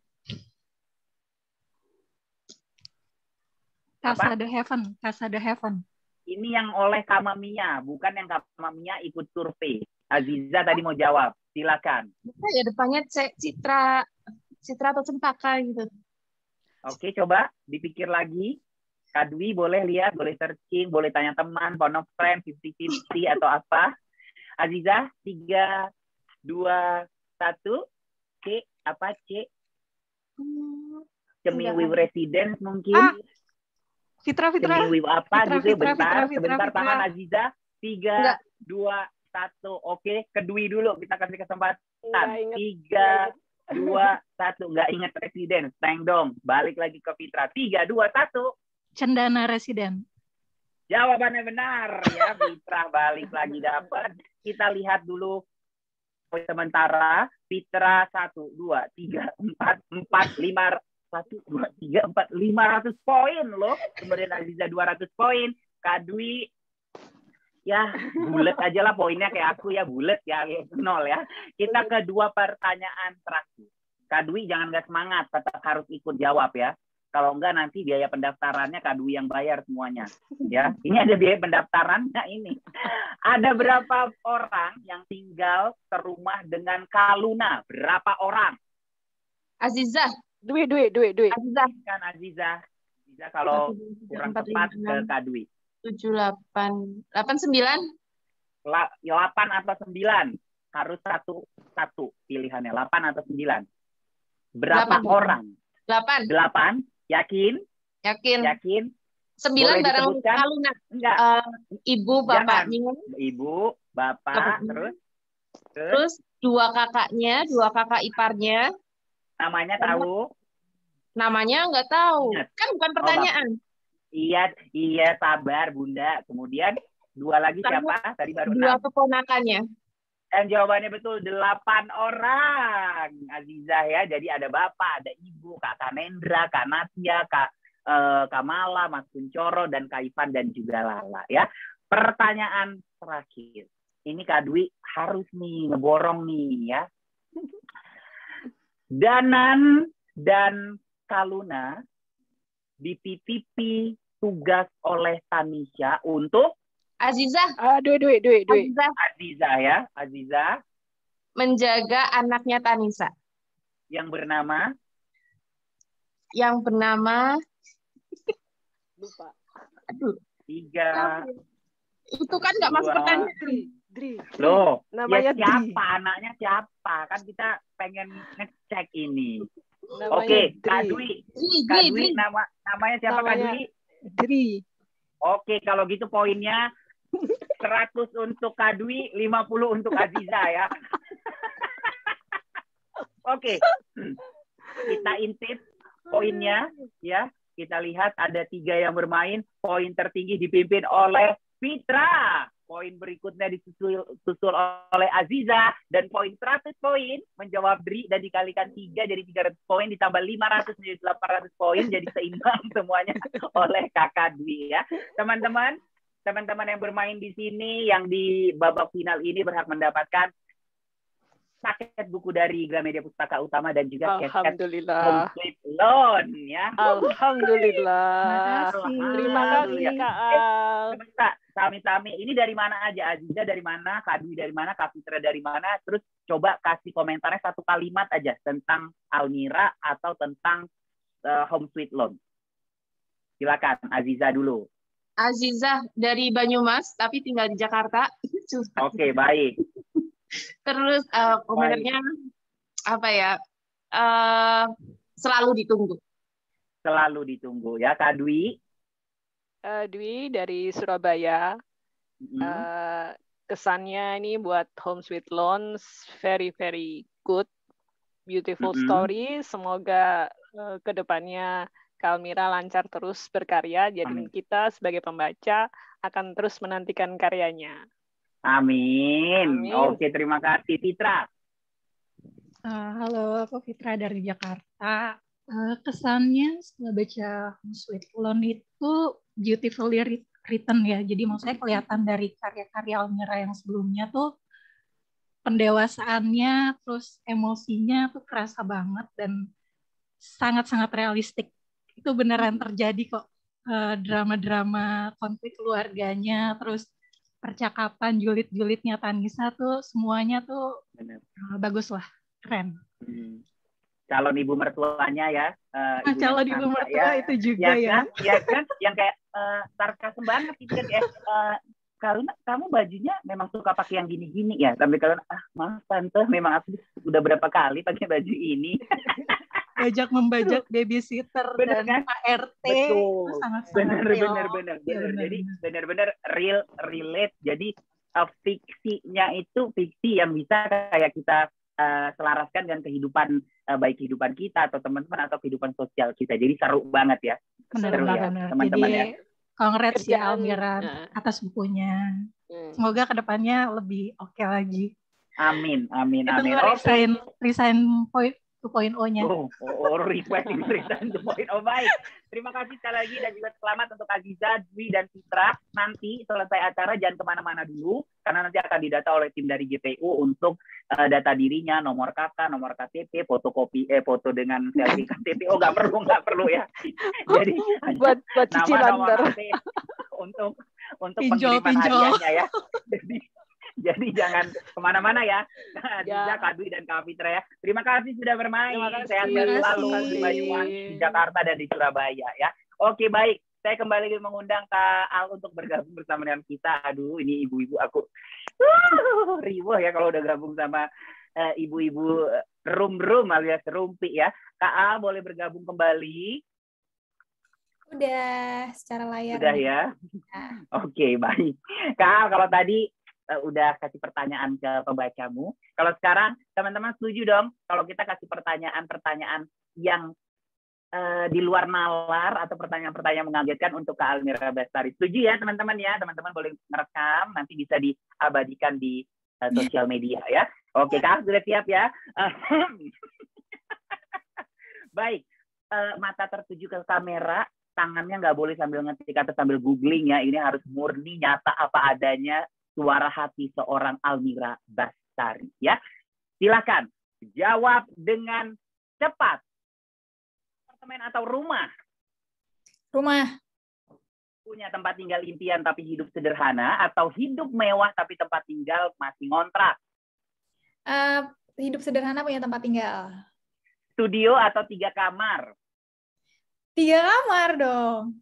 Casa de Heaven. Ini yang oleh Kamamia, bukan yang Kamamia ikut survei. Aziza tadi mau jawab. Silakan. Ya depannya Citra atau Cempaka gitu. Oke, coba dipikir lagi. Kak Dwi boleh lihat, boleh searching, boleh tanya teman, phone of friend, 50-50 atau apa. Aziza, 3, 2, 1. C, apa C? Cemiwiw Residence mungkin. Fitra. Cemiwiw apa gitu, bentar. Tahan Aziza. 3, 2, 1. Oke, ke Dwi dulu. Kita kasih kesempatan. 3, 2, 1. Nggak ingat Residence. Teng dong. Balik lagi ke Fitra. 3, 2, 1. Cendana Residen. Jawabannya benar ya, Fitra balik lagi dapat. Kita lihat dulu poin sementara. Fitra 1, 2, 3, 4, 5, 1, 2, 3, 4, 500 poin loh. Kemudian Aziza 200 poin. Kak Dwi ya bulat aja lah poinnya kayak aku ya, bulat ya, 0 ya. Kita ke 2 pertanyaan terakhir. Kak Dwi jangan nggak semangat, tetap harus ikut jawab ya. Kalau enggak nanti biaya pendaftarannya Kak Dwi yang bayar semuanya. Ya, ini ada biaya pendaftarannya ini. Ada berapa orang yang tinggal serumah dengan Kak Luna? Berapa orang? Azizah. Dwi. Azizah. Kan Azizah. Azizah kalau kurang tepat ke Kak Dwi. 7, 8, 9. 8 atau 9? Harus satu pilihannya. 8 atau 9? Berapa 8. orang? 8. Yakin? 9 Boleh bareng disebutkan? Kak Luna. Enggak. Ibu, bapaknya. Ibu, bapak, Terus 2 kakaknya, 2 kakak iparnya. namanya tahu? Namanya nggak tahu. Ingat. Kan bukan pertanyaan. Iya, sabar Bunda. Kemudian 2 lagi siapa? Tadi baru 2 6. keponakannya. Dan jawabannya betul 8 orang. Azizah ya. Jadi ada bapak, ada ibu, Kak Kanendra, Kak Natia, Kak Kamala, Mas Kuncoro, dan Kak Ivan, dan juga Lala ya. Pertanyaan terakhir. Ini Kak Dwi harus nih ngeborong nih ya. Danan dan Kaluna dititipi tugas oleh Tanisha untuk Azizah. Dwi. Azizah ya. Azizah Menjaga anaknya Tanisa. yang bernama Lupa. Aduh. 3. Itu kan nggak masuk pertanyaan. Dri. Loh, Namanya ya siapa? Anaknya siapa? Kan kita pengen ngecek ini. Namanya Oke, Dri. Kak Dwi, namanya siapa Kak Dwi? Dri. Oke, kalau gitu poinnya 100 untuk Kak Dwi, 50 untuk Aziza ya. Oke, kita intip poinnya ya. Kita lihat ada 3 yang bermain. Poin tertinggi dipimpin oleh Fitra. Poin berikutnya disusul oleh Aziza. Dan poin 100 poin menjawab Dri dan dikalikan 3 jadi 300 poin. Ditambah 500 menjadi 800 poin. Jadi seimbang semuanya oleh Kakak Dwi ya. Teman-teman yang bermain di sini yang di babak final ini berhak mendapatkan paket buku dari Gramedia Pustaka Utama dan juga Alhamdulillah. Home Loan ya. Alhamdulillah. Terima kasih Kak Al. Sami-sami. Ini dari mana aja? Aziza dari mana? Kak Dwi dari mana? Kak Fitra dari mana? Terus coba kasih komentarnya 1 kalimat aja tentang Almira atau tentang Home Sweet Loan. Silakan Aziza dulu. Azizah dari Banyumas tapi tinggal di Jakarta. Oke, baik. Terus komentarnya apa ya? Selalu ditunggu. Selalu ditunggu ya, Kak Dwi. Dwi dari Surabaya. Kesannya ini buat Home Sweet Loan very very good, beautiful story. Semoga kedepannya Kak Almira lancar terus berkarya. Jadi kita sebagai pembaca akan terus menantikan karyanya. Amin. Oke, terima kasih Fitra. Halo, aku Fitra dari Jakarta. Kesannya setelah baca Home Sweet Loan itu beautifully written ya. Jadi maksudnya kelihatan dari karya-karya Almira yang sebelumnya tuh pendewasaannya, terus emosinya tuh kerasa banget dan sangat-sangat realistik. Itu beneran terjadi kok. Drama-drama konflik keluarganya, terus percakapan julid-julidnya Tanisa tuh semuanya tuh bagus lah, keren. Calon ibu mertuanya ya. Calon ibu mertua ya. Itu juga ya. Ya kan, yang kayak sarkasem banget gitu kan. Karena kamu bajunya memang suka pakai yang gini-gini ya. Tapi kalau maaf tante, memang aku udah berapa kali pakai baju ini. Membajak babysitter bener, dan kan? ART. Betul. Sangat-sangat Jadi benar-benar relate. Jadi fiksinya itu fiksi yang bisa kayak kita selaraskan dengan kehidupan baik kehidupan kita atau teman-teman atau kehidupan sosial kita. Jadi seru banget ya. Seru ya teman-teman ya. Congrats ya Almira atas bukunya. Semoga kedepannya lebih oke lagi. Amin. Resign 2.0-nya. Requesting Tristan 2.0. Baik. Terima kasih sekali lagi dan juga selamat untuk Aziza, Dwi, dan Fitra. Nanti selesai acara jangan kemana-mana dulu, karena nanti akan didata oleh tim dari GPU untuk data dirinya, nomor KK, nomor KTP, foto dengan selfie KTP. Oh, nggak perlu ya. Jadi buat cicilan nama untuk pengiriman hadiahnya ya. Jadi jangan kemana-mana ya. Aziza, Kak Dwi, dan Kak Fitra ya. Terima kasih sudah bermain. Sehat selalu di Banyuwangi, di Jakarta, dan di Surabaya ya. Oke, baik. Saya kembali mengundang Kak Al untuk bergabung bersama dengan kita. Aduh, ini ibu-ibu aku riweh ya kalau udah gabung sama ibu-ibu rum alias rumpi ya. Kak Al boleh bergabung kembali? Udah, secara layar. Udah ya? Oke, baik. Kak Al, kalau tadi udah kasih pertanyaan ke pembacamu. Kalau sekarang teman-teman setuju dong kalau kita kasih pertanyaan-pertanyaan yang di luar nalar atau pertanyaan-pertanyaan mengagetkan untuk Kak Almira Bastari. Setuju ya teman-teman ya? Teman-teman boleh merekam, nanti bisa diabadikan di sosial media ya. Oke, Kak, sudah siap ya? Baik, mata tertuju ke kamera, tangannya nggak boleh sambil ngetik atau sambil googling ya. Ini harus murni, nyata, apa adanya, suara hati seorang Almira Bastari ya. Silakan jawab dengan cepat. Apartemen atau rumah? Rumah. Punya tempat tinggal impian tapi hidup sederhana, atau hidup mewah tapi tempat tinggal masih ngontrak? Hidup sederhana, punya tempat tinggal. Studio atau 3 kamar? 3 kamar dong.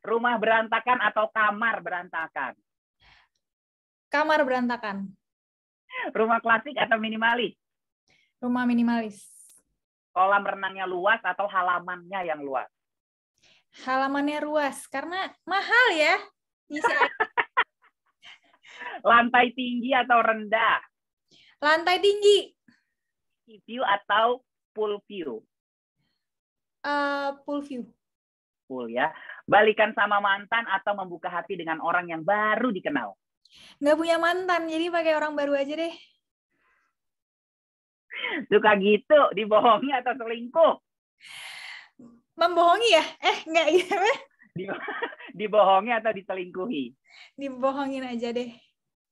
Rumah berantakan atau kamar berantakan? Kamar berantakan. Rumah klasik atau minimalis? Rumah minimalis. Kolam renangnya luas atau halamannya yang luas? Halamannya luas, karena mahal ya. Isi air. Lantai tinggi atau rendah? Lantai tinggi. Sea view atau pool view? Pool view. Pool ya. Balikan sama mantan atau membuka hati dengan orang yang baru dikenal? Nggak punya mantan, jadi pakai orang baru aja deh. Suka gitu, dibohongi atau selingkuh? Membohongi ya? Nggak gitu. Dibohongi atau diselingkuhi? Dibohongin aja deh.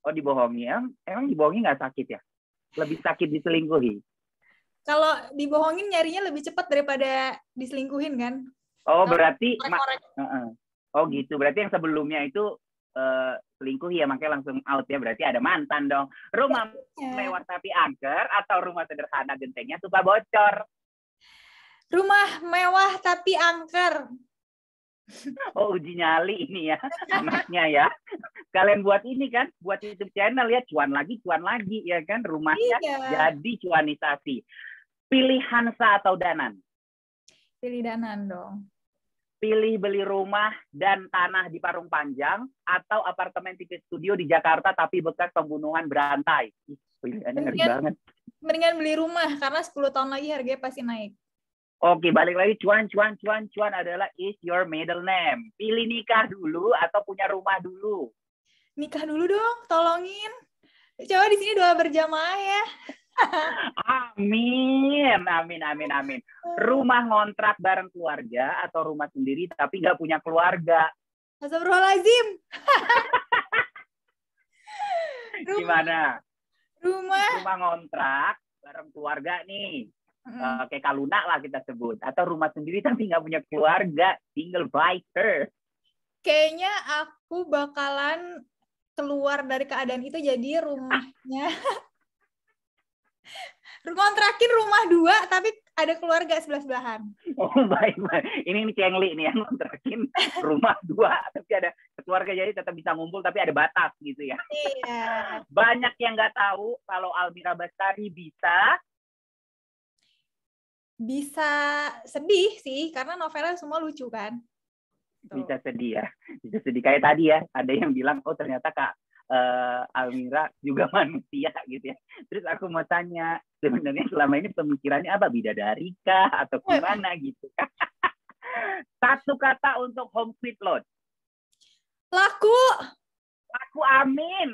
Oh, dibohongi. Emang dibohongi nggak sakit ya? Lebih sakit diselingkuhi? Kalau dibohongin nyarinya lebih cepat daripada diselingkuhin kan? Oh, berarti... Oh gitu, berarti yang sebelumnya itu selingkuhi ya, makanya langsung out ya, berarti ada mantan dong. Rumah mewah tapi angker atau rumah sederhana gentengnya suka bocor? Rumah mewah tapi angker. Oh, uji nyali ini ya anaknya ya. Kalian buat ini kan, buat YouTube channel ya, cuan lagi ya kan, rumahnya jadi cuanisasi. Pilih Hansa atau Danan? Pilih Danan dong. Pilih beli rumah dan tanah di Parung Panjang atau apartemen tipe studio di Jakarta tapi bekas pembunuhan berantai? Pilihannya ngeri banget. Mendingan beli rumah karena 10 tahun lagi harganya pasti naik. Oke, balik lagi cuan adalah is your middle name. Pilih nikah dulu atau punya rumah dulu? Nikah dulu dong, tolongin. Coba di sini doa berjamaah ya. Amin. Rumah ngontrak bareng keluarga atau rumah sendiri tapi nggak punya keluarga? Astagfirullahaladzim. Gimana? Rumah ngontrak bareng keluarga nih. Kayak Kaluna lah kita sebut. Atau rumah sendiri tapi nggak punya keluarga, single biker? Kayaknya aku bakalan keluar dari keadaan itu, jadi rumahnya kontrakin rumah 2 tapi ada keluarga sebelah-sebelahan. Oh, baik. Ini Cengli nih yang kontrakin rumah 2 tapi ada keluarga, jadi tetap bisa ngumpul tapi ada batas gitu ya. Iya. Banyak yang nggak tahu kalau Almira Bastari bisa sedih sih, karena novelnya semua lucu kan. Bisa sedih ya. Bisa sedih kayak tadi ya, ada yang bilang oh ternyata Kak Almira juga manusia gitu ya. Terus aku mau tanya, sebenarnya selama ini pemikirannya apa, bidadari kah atau gimana gitu? Satu kata untuk Home Sweet Loan. Laku Amin.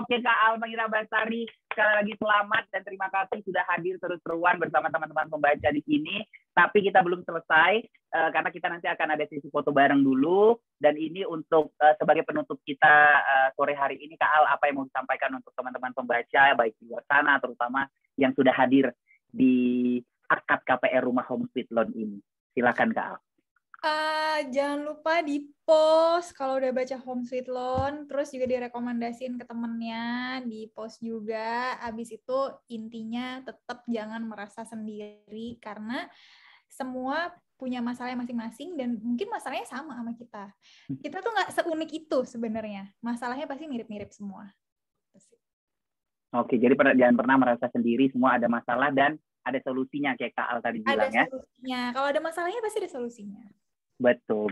Oke, Kak Almira Bastari, sekali lagi selamat dan terima kasih sudah hadir seru-seruan bersama teman-teman pembaca di sini. Tapi kita belum selesai karena kita nanti akan ada sesi foto bareng dulu. Dan ini untuk sebagai penutup kita sore hari ini, Kak Al, apa yang mau disampaikan untuk teman-teman pembaca baik di luar sana, terutama yang sudah hadir di akad KPR Rumah Home Sweet Loan ini. Silakan, Kak Al. Jangan lupa di post kalau udah baca Home Sweet Loan, terus juga direkomendasiin ke temennya, di post juga. Habis itu intinya tetap jangan merasa sendiri karena semua punya masalahnya masing-masing dan mungkin masalahnya sama kita. Kita tuh nggak seunik itu sebenarnya. Masalahnya pasti mirip-mirip semua. Oke, jadi jangan pernah merasa sendiri, semua ada masalah dan ada solusinya kayak Kak Al tadi bilang ya. Ada solusinya. Kalau ada masalahnya pasti ada solusinya. Betul.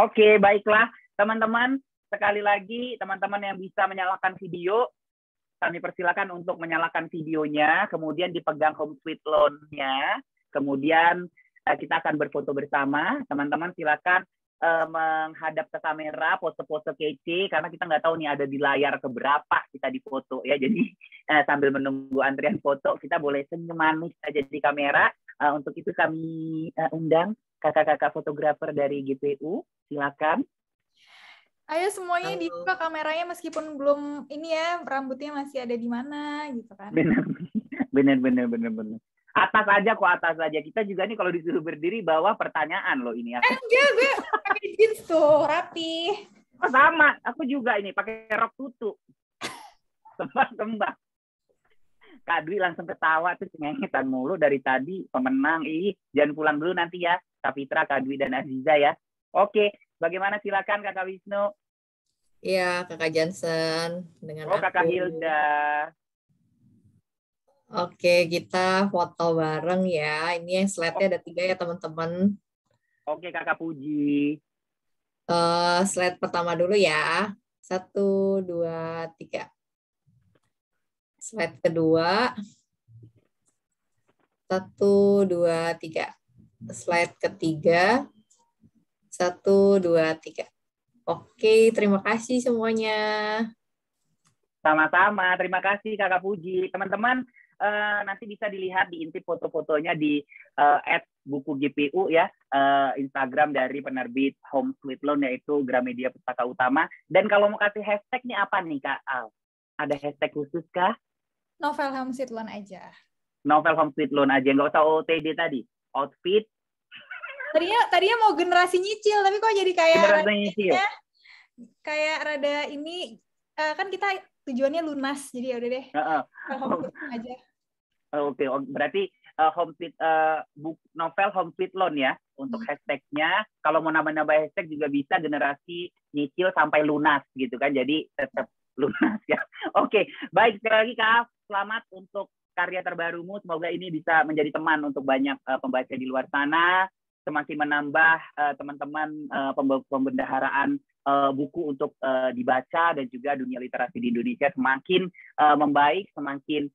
Oke, baiklah teman-teman. Sekali lagi, teman-teman yang bisa menyalakan video, kami persilakan untuk menyalakan videonya, kemudian dipegang Home Sweet Loan-nya, kemudian kita akan berfoto bersama. Teman-teman silakan menghadap ke kamera, pose-pose kece, karena kita nggak tahu nih ada di layar keberapa kita difoto ya. Jadi sambil menunggu antrian foto, kita boleh senyum manis aja di kamera. Untuk itu kami undang kakak-kakak fotografer dari GPU, silakan. Ayo semuanya dibuka kameranya meskipun belum ini ya, rambutnya masih ada di mana gitu kan. Bener. Atas aja. Kita juga nih kalau disuruh berdiri bawah pertanyaan loh ini ya. Enggak, gue pakai jeans tuh, rapi. Oh, sama, aku juga ini pakai rok tutu. Tembak. Kak Dwi langsung ketawa tuh cengengetan mulu dari tadi pemenang. Jangan pulang dulu nanti ya. Kak Fitra, Kak Dwi dan Aziza ya. Oke, bagaimana silakan Kakak Wisnu. Iya, Kakak Johnson dengan Kakak Hilda. Oke, kita foto bareng ya. Ini yang slide-nya ada 3 ya teman-teman. Oke, Kakak Puji. Slide pertama dulu ya. 1, 2, 3. Slide kedua. 1, 2, 3. Slide ketiga. 1, 2, 3. Oke, terima kasih semuanya. Sama-sama, terima kasih Kakak Puji. Teman-teman, nanti bisa dilihat diintip foto-fotonya di @buku_GPU ya, Instagram dari penerbit Home Sweet Loan yaitu Gramedia Pustaka Utama. Dan kalau mau kasih hashtag nih apa nih Kak Al? Ada hashtag khusus kah? Novel Home Sweet Loan aja. Novel Home Sweet Loan aja, nggak usah OTD tadi. Outfit. Tadinya mau generasi nyicil, tapi kok jadi kayak generasi nyicil. Kayak rada ini kan kita tujuannya lunas, jadi ya udah deh. Home Sweet Loan aja. Oke, berarti novel Home Sweet Loan ya untuk hashtagnya. Kalau mau nambah-nambah hashtag juga bisa generasi nyicil sampai lunas gitu kan. Jadi tetap lunas ya. Oke, baik sekali lagi Kak, selamat untuk karya terbarumu. Semoga ini bisa menjadi teman untuk banyak pembaca di luar sana. Semakin menambah teman-teman pembendaharaan buku untuk dibaca dan juga dunia literasi di Indonesia semakin membaik, semakin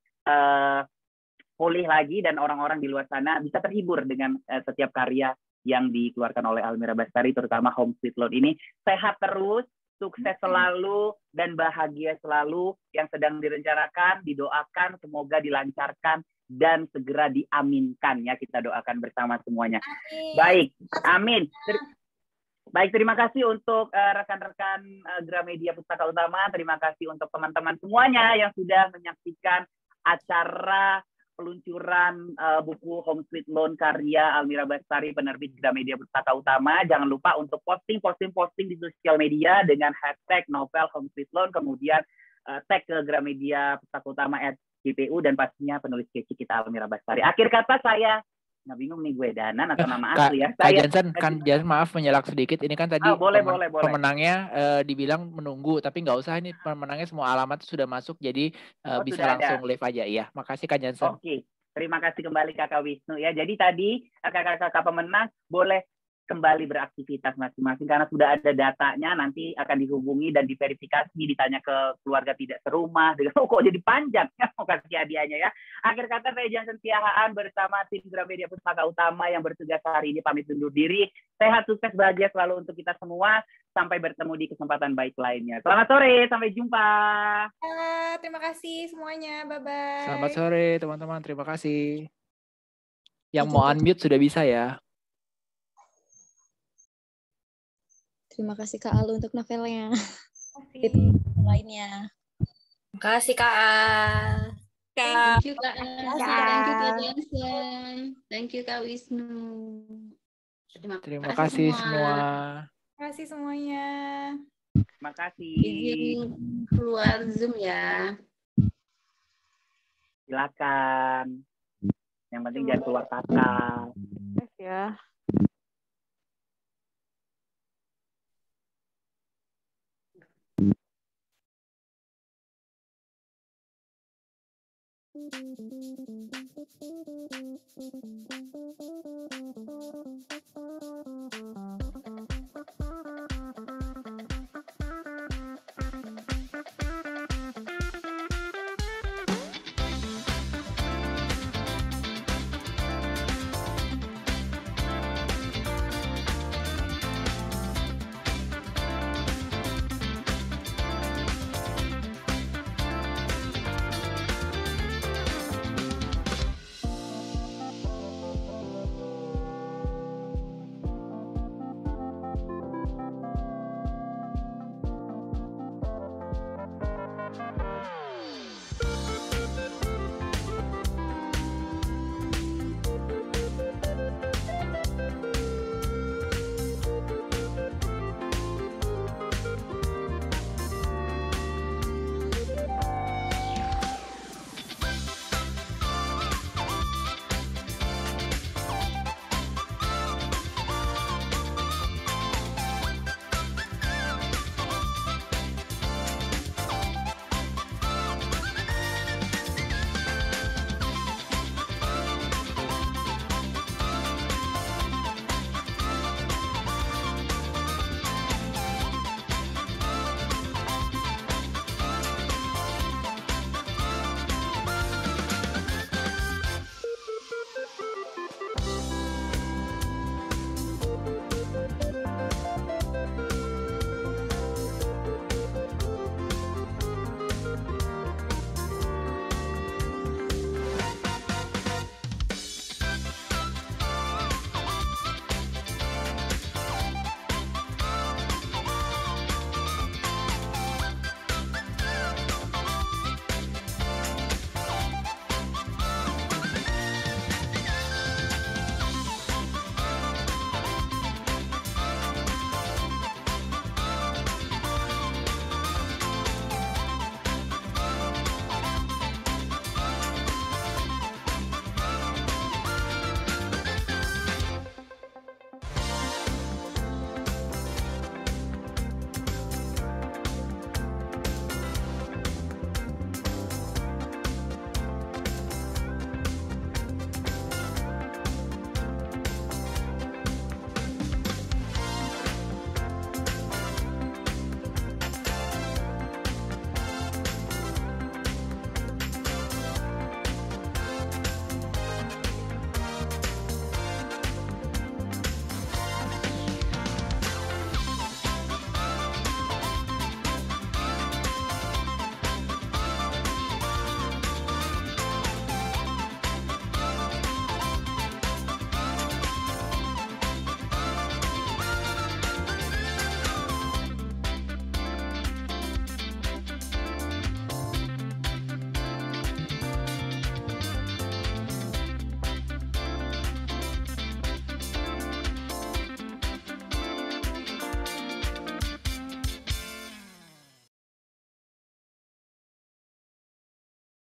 pulih lagi dan orang-orang di luar sana bisa terhibur dengan setiap karya yang dikeluarkan oleh Almira Bastari, terutama Home Sweet Loan ini. Sehat terus, sukses selalu, dan bahagia selalu yang sedang direncanakan, didoakan, semoga dilancarkan dan segera diaminkan ya, kita doakan bersama semuanya. Amin. Baik, amin. Baik, terima kasih untuk rekan-rekan Gramedia Pustaka Utama, terima kasih untuk teman-teman semuanya yang sudah menyaksikan acara peluncuran buku Home Sweet Loan karya Almira Bastari penerbit Gramedia Pustaka Utama. Jangan lupa untuk posting di sosial media dengan hashtag novel Home Sweet Loan, kemudian tag ke Gramedia Pustaka Utama @GPU dan pastinya penulis kece kita Almira Bastari. Akhir kata saya, nggak bingung nih gue Danan atau nama asli ya. Kak Jansen, maaf menyelak sedikit. Ini kan tadi boleh. pemenangnya dibilang menunggu, tapi nggak usah, ini pemenangnya semua alamat sudah masuk, jadi bisa langsung live aja ya. Makasih Kak Jansen. Oke, terima kasih kembali Kakak Wisnu ya. Jadi tadi kakak-kakak pemenang boleh kembali beraktivitas masing-masing karena sudah ada datanya, nanti akan dihubungi dan diverifikasi, ditanya ke keluarga tidak serumah dengan kok jadi panjang ya mau kasih hadiahnya ya. Akhir kata saya Johnson Siahaan bersama tim Gramedia Pustaka Utama yang bertugas hari ini pamit undur diri. Sehat, sukses, bahagia selalu untuk kita semua. Sampai bertemu di kesempatan baik lainnya. Selamat sore, sampai jumpa. Terima kasih semuanya, bye-bye. Selamat sore teman-teman, terima kasih. Yang mau unmute sudah bisa ya. Terima kasih Kak Alu untuk novelnya. Terima kasih. Lainnya. Terima kasih Kak Al. Thank you Kak. Thank you Kak Johnson. Thank you Kak Wisnu. Terima kasih semua. Terima kasih semuanya. Terima kasih. Izin keluar Zoom ya. Silakan. Yang penting jangan keluar kakak. Ya. Thank you.